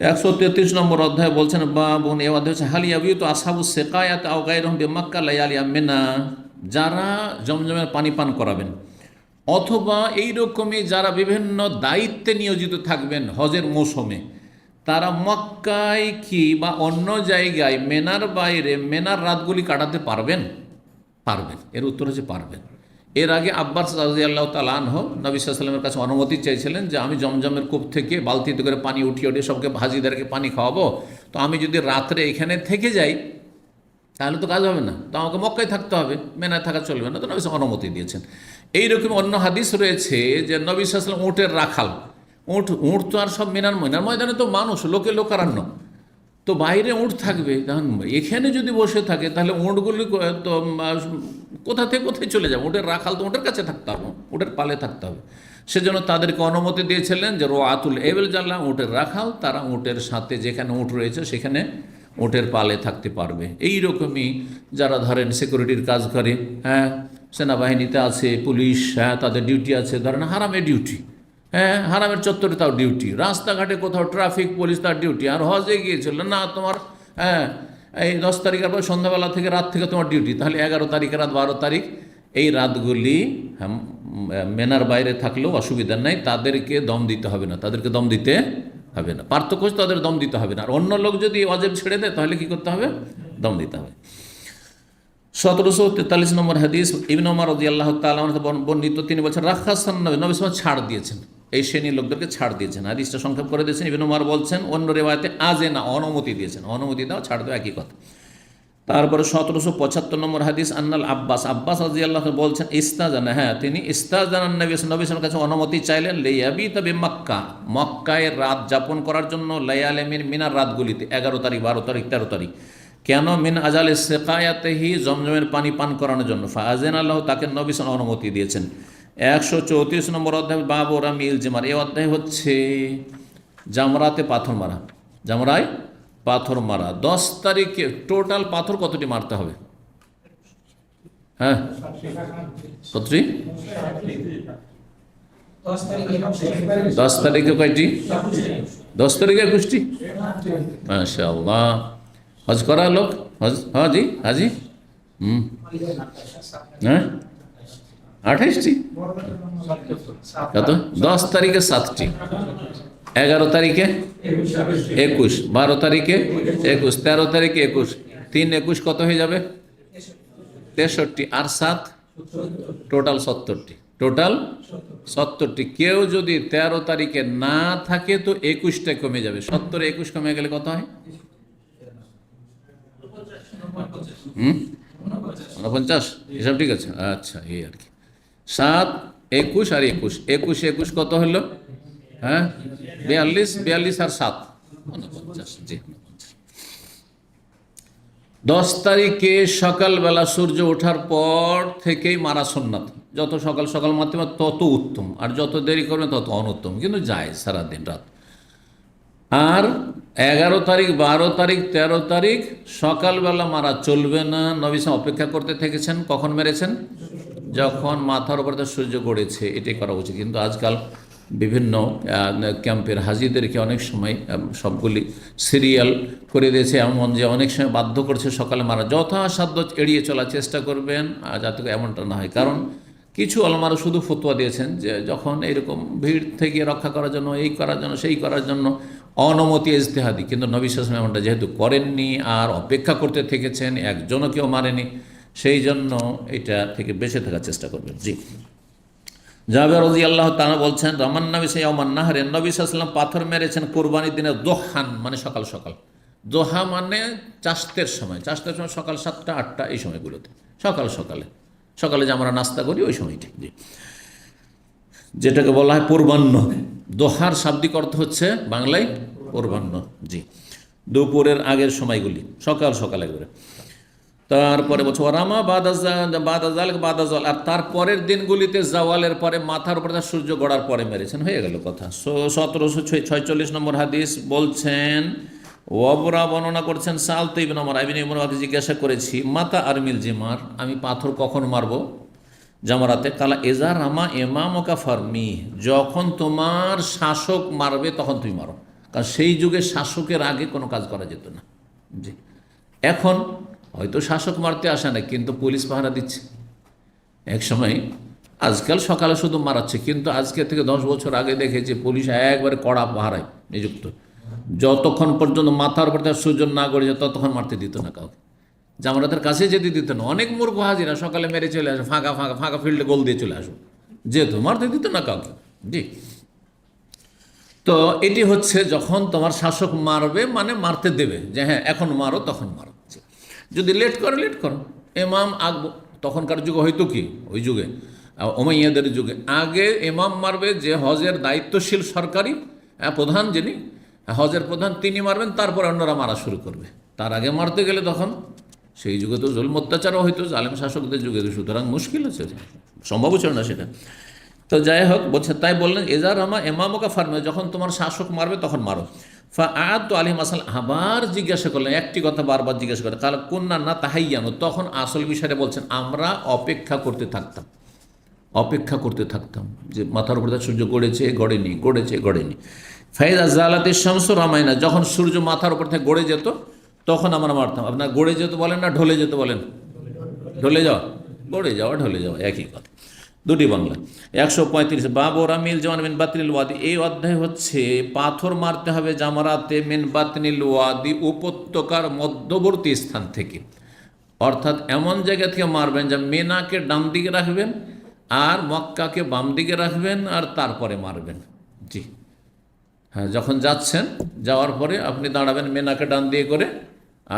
133 নম্বর অধ্যায় বলছেন বাবুন, এই অধ্যায় হচ্ছে হালিয়াবি তো আসাবু সেকায়াত আও গায়রুহুম বিমাক্কা লায়ালি আমিনা, যারা জমজমের পানি পান করাবেন অথবা এই রকমই যারা বিভিন্ন দায়িত্বে নিয়োজিত থাকবেন হজের মৌসুমে, তারা মক্কায় কি বা অন্য জায়গায় মেনার বাইরে মেনার রাতগুলি কাটাতে পারবেন? পারবেন। এর উত্তর হচ্ছে পারবেন। এর আগে আব্বাস রাদিয়াল্লাহু তাআলা আনহু নবী সাল্লাল্লাহু আলাইহি ওয়াসাল্লামের কাছে অনুমতি চাইছিলেন যে আমি জমজমের কূপ থেকে বালতিতে করে পানি উঠিয়ে সবকে হাজিদেরকে পানি খাওয়াবো, তো আমি যদি রাত্রে এখানে থেকে যাই তাহলে তো কাজ হবে না, তো আমাকে মক্কায় থাকতে হবে, মেনায় থাকা চলবে না। তো নবী সাল্লাল্লাহু অনুমতি দিয়েছেন। এইরকম অন্য হাদিস রয়েছে যে নবী সাল্লাল্লাহু আলাইহি ওয়াসাল্লাম উটের রাখাল, উট তো আর সব মেনার ময়দানে তো মানুষ, লোকে লোকারণ্য, তো বাইরে উট থাকবে। তখন এখানে যদি বসে থাকে তাহলে উটগুলি তো কোথা থেকে কোথায় চলে যাবে? উটের রাখাল তো উটের কাছে থাকতে হবে, উটের পালে থাকতে হবে। সেজন্য তাদেরকে অনুমতি দিয়েছিলেন যে রোয়াতুল এবেল জাল্লা, উটের রাখাল, তারা উটের সাথে যেখানে উট রয়েছে সেখানে উটের পালে থাকতে পারবে। এই রকমই যারা ধরেন সিকিউরিটির কাজ করে, হ্যাঁ সেনাবাহিনীতে আছে, পুলিশ, হ্যাঁ তাদের ডিউটি আছে, ধরেন হারামে ডিউটি, হ্যাঁ হারামের চত্বরে তাও ডিউটি, রাস্তাঘাটে কোথাও ট্রাফিক পুলিশ তার ডিউটি, আর হজে গিয়েছিল না তোমার, হ্যাঁ এই 10 তারিখের পর সন্ধ্যাবেলা থেকে রাত থেকে তোমার ডিউটি, তাহলে 11 তারিখের রাত 12 তারিখ এই রাতগুলি মেনার বাইরে থাকলেও অসুবিধা নেই, তাদেরকে দম দিতে হবে না, তাদেরকে দম দিতে হবে না। পার্থক্য হচ্ছে তাদের দম দিতে হবে না। আর অন্য লোক যদি ওয়াজিব ছেড়ে দেয় তাহলে কি করতে হবে? দম দিতে হবে। 1743 নম্বর হাদিস, ইবনে ওমর রাদিয়াল্লাহু তাআলা আনহু বর্ণিত, তিনি বলছেন রাখাসান নবী সাল্লাল্লাহু ছাড় দিয়েছেন, এই শ্রেণীর লোকদেরকে ছাড় দিয়েছেন। হাদিসটা সংক্ষেপ করে দিয়েছেন। ইবনে ওমর বলছেন অন্য রিওয়ায়াতে আজেনা, অনুমতি দিয়েছেন, অনুমতি দাও, ছাড় দাও, একই কথা। তারপরে 1775 নম্বর হাদিস, আন্নাল আব্বাস রাদিয়াল্লাহু বলছেন ইস্তাজানা, হ্যাঁ তিনি ইস্তাজানান নবী সাল্লাল্লাহু আলাইহি কাছে অনুমতি চাইলেন লিয়াবিতা বিমাক্কা, মক্কায় রাত যাপন করার জন্য, লায়ালে মিনার রাতগুলিতে 11 তারিখ 12 তারিখ 13 তারিখ। কেন? মিন আজালে সেকায়াতেহি, জমজমের পানি পান করানোর জন্য। ফাআযান আল্লাহ, তাকে নবী সাল্লাল্লাহু অনুমতি দিয়েছেন। 134 নম্বর অধ্যায় বাবু রামিল জিমার, এই অধ্যায় হচ্ছে জামরাতে পাথর মারা, জামরায় পাথর মারা। 10 তারিখে টোটাল পাথর কতটি মারতে হবে? হ্যাঁ কতটি? 10 তারিখে কয়টি? 10 তারিখে 21টি। মাশাআল্লাহ। হজ করা লোক, হজ, হাজি হাজি, হ্যাঁ 28টি। কত? 10 তারিখে 7টি, 11 তারিখে 21, 12 তারিখে 21, 13 তারিখে 21, 3 21 কত হয়ে যাবে? 63, আর 7 টোটাল 70টি। টোটাল 70টি। কেউ যদি 13 তারিখে না থাকে তো 21টা কমে যাবে। 70 21 কমে গেলে কত হয়? 49। হিসাব ঠিক আছে? আচ্ছা, এই আর কি। 7 21 আর 21, 21 21 কত হলো? হ্যাঁ, 42, 42 আর 7 49। জি, 10 তারিখে সকালবেলা সূর্য ওঠার পর থেকেই মারা সুন্নাত। যত সকাল সকাল মারতে পারে তত উত্তম, আর যত দেরি করবে তত অনুত্তম, কিন্তু যায় সারাদিন রাত। আর 11 তারিখ, 12 তারিখ, 13 তারিখ সকালবেলা মারা চলবে না। নবী সাল্লাল্লাহু অপেক্ষা করতে থেকেছেন, কখন মেরেছেন? যখন মাথার উপর সূর্য গড়েছে, এটাই করা উচিত। কিন্তু আজকাল বিভিন্ন ক্যাম্পের হাজিদেরকে অনেক সময় সবগুলি সিরিয়াল করে দিয়েছে, এমন যে অনেক সময় বাধ্য করছে সকালে মারা। যথাসাধ্য এড়িয়ে চলার চেষ্টা করবেন যাতে এমনটা না হয়। কারণ কিছু আলমারা শুধু ফতোয়া দিয়েছেন যে যখন এরকম ভিড় থেকে রক্ষা করার জন্য, এই করার জন্য, সেই করার জন্য অনুমতি ইজতিহাদি, কিন্তু নবী সাল্লাল্লাহু আলাইহি ওয়াসাল্লাম এমনটা যেহেতু করেননি আর অপেক্ষা করতে থেকেছেন, একজনও কেউ মারেনি, সেই জন্য এটা থেকে বেঁচে থাকার চেষ্টা করবেন। জি, জাবের রাদিয়াল্লাহু তাআলা বলছেন, রামান নবী ইয়াউমান নাহরে, নবী সাল্লাল্লাহু আলাইহি ওয়াসাল্লাম পাথর মেরেছেন কোরবানির দিনে দোহান, মানে সকাল সকাল। দোহা মানে চাষতের সময়, চাষতের সময় সকাল 7টা 8টা এই সময়গুলোতে, সকাল সকালে, সকালে যে আমরা নাস্তা করি ওই সময়টি, জি, যেটাকে বলা হয় পূর্বাহ্ন। দোহার শাব্দিক অর্থ হচ্ছে বাংলায় পূর্বাহ্ন। জি, দুপুরের আগের সময়গুলি, সকাল সকাল একবারে। তারপরে বলছে রামা বাদাজাল, আর তারপরের দিনগুলিতে জাওয়ালের পরে, মাথার উপরে সূর্য গড়ার পরে মেরেছেন, হয়ে গেল কথা। 1746 নম্বর হাদিস বলছেন, ওয়াবরা বর্ণনা করছেন, সালতু ইবনে ওমর, ইবনে ওমরকে জিজ্ঞাসা করেছি, মাতা আরমিল জিমার, আমি পাথর কখন মারবো জামারাতে? কালা এজা রামা ইমামকা ফারমি, যখন তোমার শাসক মারবে তখন তুমি মারো। কারণ সেই যুগে শাসকের আগে কোনো কাজ করা যেত না। জি, এখন হয়তো শাসক মারতে আসে না, কিন্তু পুলিশ পাহারা দিচ্ছে। এক সময়, আজকাল সকালে শুধু মারাচ্ছে, কিন্তু আজকে থেকে 10 বছর আগে দেখেছি পুলিশ একবারে কড়া পাহারায় নিযুক্ত। যতক্ষণ পর্যন্ত মাথার উপর তার সূর্য না গড়ে যায় ততক্ষণ মারতে দিত না কাউকে, জামারাতের কাছে যেতে দিত না। অনেক মূর্খ হাজিরা সকালে মেরে চলে আসে, ফাঁকা ফাঁকা ফাঁকা ফিল্ডে গোল দিয়ে চলে আসো, যেহেতু মারতে দিত না কাউকে। জি, তো এটি হচ্ছে যখন তোমার শাসক মারবে, মানে মারতে দেবে, যে হ্যাঁ এখন মারো, তখন মারো। যদি লেট করো, এমাম আগব, তখনকার যুগে হয়তো কি, ওই যুগে উমাইয়াদের যুগে আগে এমাম মারবে, যে হজের দায়িত্বশীল সরকারি প্রধান, যিনি হজের প্রধান, তিনি মারবেন, তারপর অন্যরা মারা শুরু করবে। তার আগে মারতে গেলে তখন সেই যুগে তো জুলম অত্যাচারও হয়তো জালেম শাসকদের যুগে, সুতরাং মুশকিল আছে, সম্ভব ছিল না সেটা। তো যাই হোক, বলছে তাই বললেন, এজা রামা এমামকা ফারমে, যখন তোমার শাসক মারবে তখন মারো। ফাআতু আলী মাসাল, আবার জিজ্ঞাসা করলেন, একটি কথা বারবার জিজ্ঞাসা করলেন, কাল কুন্না না তাহাইয়ানো, তখন আসল বিষয়টা বলছেন, আমরা অপেক্ষা করতে থাকতাম, যে মাথার উপর সূর্য গড়েছে গড়েনি, গড়েছে গড়েনি। ফাইজা জালাতিশ শামসু রামাইনা, যখন সূর্য মাথার উপর থেকে গড়ে যেত তখন আমরা মারতাম। আপনার গড়ে যেত বলেন না ঢলে যেত বলেন? ঢলে যাওয়া, গড়ে যাওয়া, ঢলে যাওয়া একই কথা, দুটি বাংলা। 135 বাবর মিল জামান মিন বাতনিল ওয়াদি, এই অধ্যায় হচ্ছে পাথর মারতে হবে জামারাতে মিন বাতনিল ওয়াদি, উপত্যকার মধ্যবর্তী স্থান থেকে, অর্থাৎ এমন জায়গা থেকে মারবেন যা মেনাকে ডান দিকে রাখবেন আর মক্কাকে বাম দিকে রাখবেন, আর তারপরে মারবেন। জি হ্যাঁ, যখন যাচ্ছেন, যাওয়ার পরে আপনি দাঁড়াবেন মেনাকে ডান দিয়ে করে,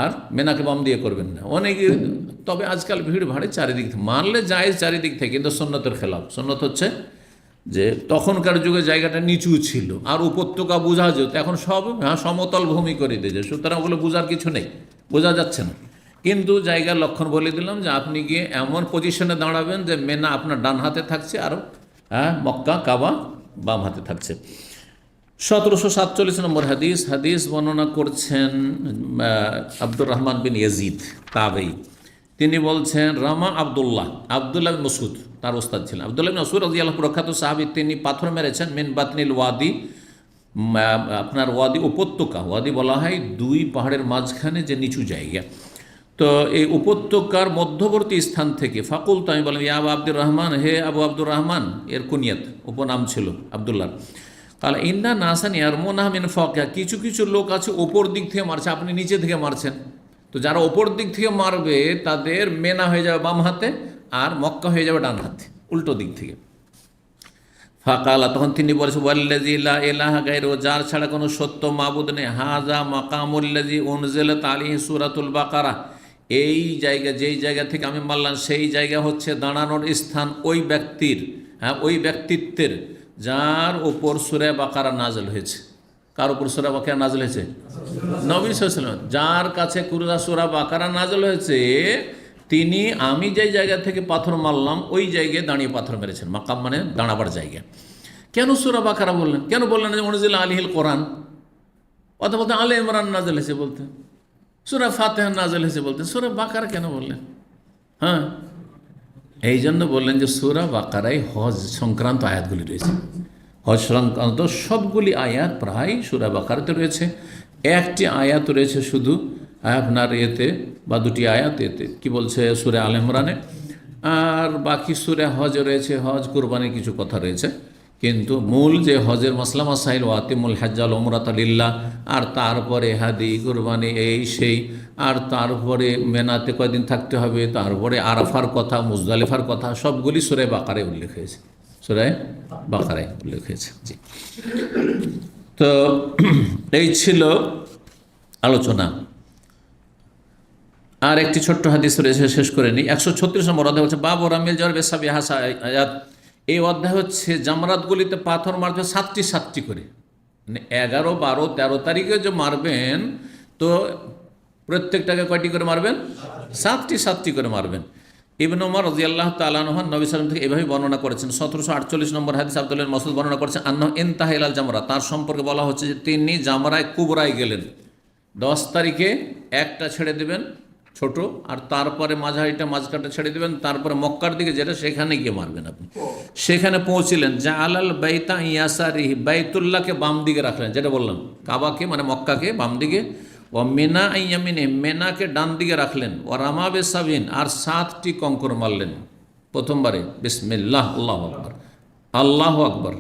আর মেনাকে বাম দিয়ে করবেন না। অনেকে, তবে আজকাল ভিড় ভাড়ে চারিদিক থেকে মারলে যায়, চারিদিক থেকে, কিন্তু সুন্নতের খেলাফ। সুন্নত হচ্ছে যে তখনকার যুগে জায়গাটা নিচু ছিল আর উপত্যকা বোঝা যেত, এখন সব সমতল ভূমি করে দিয়েছে, সুতরাং ওগুলো বোঝার কিছু নেই, বোঝা যাচ্ছে না। কিন্তু জায়গার লক্ষণ বলে দিলাম যে আপনি গিয়ে এমন পজিশনে দাঁড়াবেন যে মেনা আপনার ডান হাতে থাকছে আর মক্কা কাবা বাম হাতে থাকছে। 1747 নম্বর হাদিস বর্ণনা করছেন আব্দুর রহমান বিন ইয়াজিদ তাবেই। তিনি বলছেন, রামা আবদুল্লাহ বিন মাসউদ, তার ওস্তাদ ছিলেন আবদুল্লাহ বিন মাসউদ রাদিয়াল্লাহু প্রখ্যাত সাহাবী, তিনি পাথর মেরেছেন মিন বাতনিল ওয়াদি, আপনার ওয়াদি উপত্যকা, ওয়াদি বলা হয় দুই পাহাড়ের মাঝখানে যে নিচু জায়গা। তো এই উপত্যকার মধ্যবর্তী স্থান থেকে, ফাকুল, তো আমি বললাম, ইয়া আবু আব্দুর রহমান, হে আবু আব্দুর রহমান, এর কুনিয়াত উপনাম ছিল আবদুল্লাহ। তাহলে ইন্না নাসান ইয়ারমুনা মিন ফাওকিহা, কিছু কিছু লোক আছে ওপর দিক থেকে মারছে, আপনি নিচে থেকে মারছেন। তো যারা ওপর দিক থেকে মারবে তাদের মেনা হয়ে যাবে বাম হাতে আর মক্কা হয়ে যাবে ডান হাতে, উল্টো দিক থেকে। ফাকালা, তখন তিনি বলেছেন ওয়াল্লাযী লা ইলাহা গায়রুহু, যার ছাড়া কোনো সত্য মাবুদ নেই, হাযা মাকামুল্লাযী উনজিলাত আলাইহি সূরাতুল বাকারা, এই জায়গা, যেই জায়গা থেকে আমি মানলাম সেই জায়গা হচ্ছে দাঁড়ানোর স্থান ওই ব্যক্তির, ওই ব্যক্তিত্বের যার উপর সূরা বাকারা নাযিল হয়েছে। কার উপর সূরা বাকারা নাযিল হয়েছে? নবী সাল্লাল্লাহু আলাইহি ওয়াসাল্লাম। যার কাছে সূরা বাকারা নাযিল হয়েছে তিনি, আমি যেই জায়গা থেকে পাথর মারলাম ওই জায়গায় দাঁড়িয়ে পাথর মেরেছেন। মাকাম মানে দাঁড়াবার জায়গা। কেন সূরা বাকারা বললেন? কেন বললেন যে উনজিলা আলাইহিল কোরআন? অথবা বলতে আলে ইমরান নাযিল হয়েছে বলতেন, সূরা ফাতিহা নাযিল হয়েছে বলতেন, সূরা বাকারা কেন বললেন? হ্যাঁ, এই জন্য বললেন যে সূরা বাকারায় হজ সংক্রান্ত আয়াতগুলি রয়েছে। হজ সংক্রান্ত সবগুলি আয়াত প্রায় সূরা বাকারাতে রয়েছে। একটি আয়াত রয়েছে শুধু আপনার এতে, বা দুটি আয়াত এতে কি বলছে সূরা আলে ইমরানে, আর বাকি সূরা হজ রয়েছে, হজ কুরবানির কিছু কথা রয়েছে। কিন্তু মূল যে হজের মাসলা মাসাইল, ওয়াতিমুল হাজ্জাল উমরাতা লিল্লাহ, আর তারপরে হাদি কুরবানি এই সেই, আর তারপরে মেনাতে কয়দিন থাকতে হবে, তারপরে আরাফার কথা, মুজদালিফার কথা, সবগুলি সূরা বাকারায় উল্লেখ হয়েছে, সূরা বাকারায় উল্লেখ হয়েছে। জি, তো এই ছিল আলোচনা। আর একটি ছোট্ট হাদিস রয়েছে, শেষ করে নিই। 136 নম্বর অধ্যায় হচ্ছে বাবু রামিল জওয়ার বেসাবি হাসা আয়াত। এই অধ্যায় হচ্ছে জামরাতগুলিতে পাথর মারবে 7টি করে, মানে 11, 12, 13 তারিখে যে মারবেন তো প্রত্যেকটাকে কয়টি করে মারবেন? 7টি করে মারবেন। ইবনে ওমর রাদিয়াল্লাহু তাআলা আনহু নবী সাল্লাল্লাহু আলাইহি ওয়াসাল্লাম থেকে এভাবে বর্ণনা করেছেন। 1748 নম্বর হাদিস আব্দুল্লাহ ইবনে মাসউদ বর্ণনা করেছেন, আন্নাহু ইনতাহা ইলাল জামরা, তার সম্পর্কে বলা হচ্ছে যে তিনি জামরায়ে কুবরায় গেলেন। 10 তারিখে একটা ছেড়ে দেবেন ছোট, আর তারপরে মাঝখানটা ছেড়ে দেবেন, তারপরে মক্কার দিকে যেটা সেখানে গিয়ে মারবেন আপনি। সেখানে পৌঁছিলেন, জাআলাল বাইতা ইয়াসারিহি, বাইতুল্লাহকে বাম দিকে রাখলেন, যেটা বললাম কাবাকে মানে মক্কাকে বাম দিকে, ও মিনা ইয়ামিনে, মেনাকে ডান দিকে রাখলেন, ও রামা বিসাবিন, আর 7টি কঙ্কর মারলেন। প্রথমবারে বিসমিল্লাহ, আল্লাহু আকবার, আল্লাহু আকবার,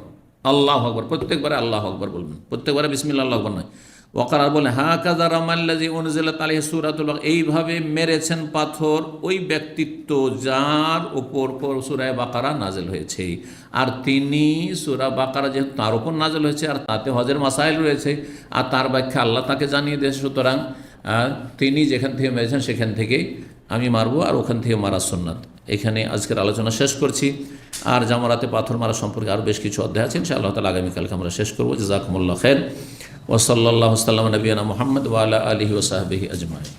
আল্লাহু আকবার, প্রত্যেকবারে আল্লাহু আকবার বলবেন, প্রত্যেকবারে বিসমিল্লাহ আল্লাহু আকবার নয়। ওয়াকার বলে হাকাযা রামাল্লাযী উনজিলাত আলাইহি সূরাতুল বাকারা, এইভাবে মেরেছেন পাথর ওই ব্যক্তিত্ব যার উপর সূরা বাকারা নাযিল হয়েছে। আর তিনি সূরা বাকারা যেহেতু তার উপর নাযিল হয়েছে, আর তাতে হজের মাসাইল রয়েছে, আর তার ব্যাখ্যা আল্লাহ তাকে জানিয়ে দিয়েছে, সুতরাং তিনি যেখান থেকে মেরেছেন সেখান থেকেই আমি মারবো, আর ওখান থেকে মারা সুন্নাত। এখানে আজকের আলোচনা শেষ করছি। আর জামরাতে পাথর মারা সম্পর্কে আরও বেশ কিছু অধ্যায় আছে, ইনশাআল্লাহ তাআলা আগামীকালকে আমরা শেষ করবো। জাযাকুমুল্লাহু খাইর। ওয়া সাল্লাল্লাহু আলা নবিয়িনা মুহাম্মদ ওয়া আলা আলিহি ওয়া সাহবিহি আজমাইন।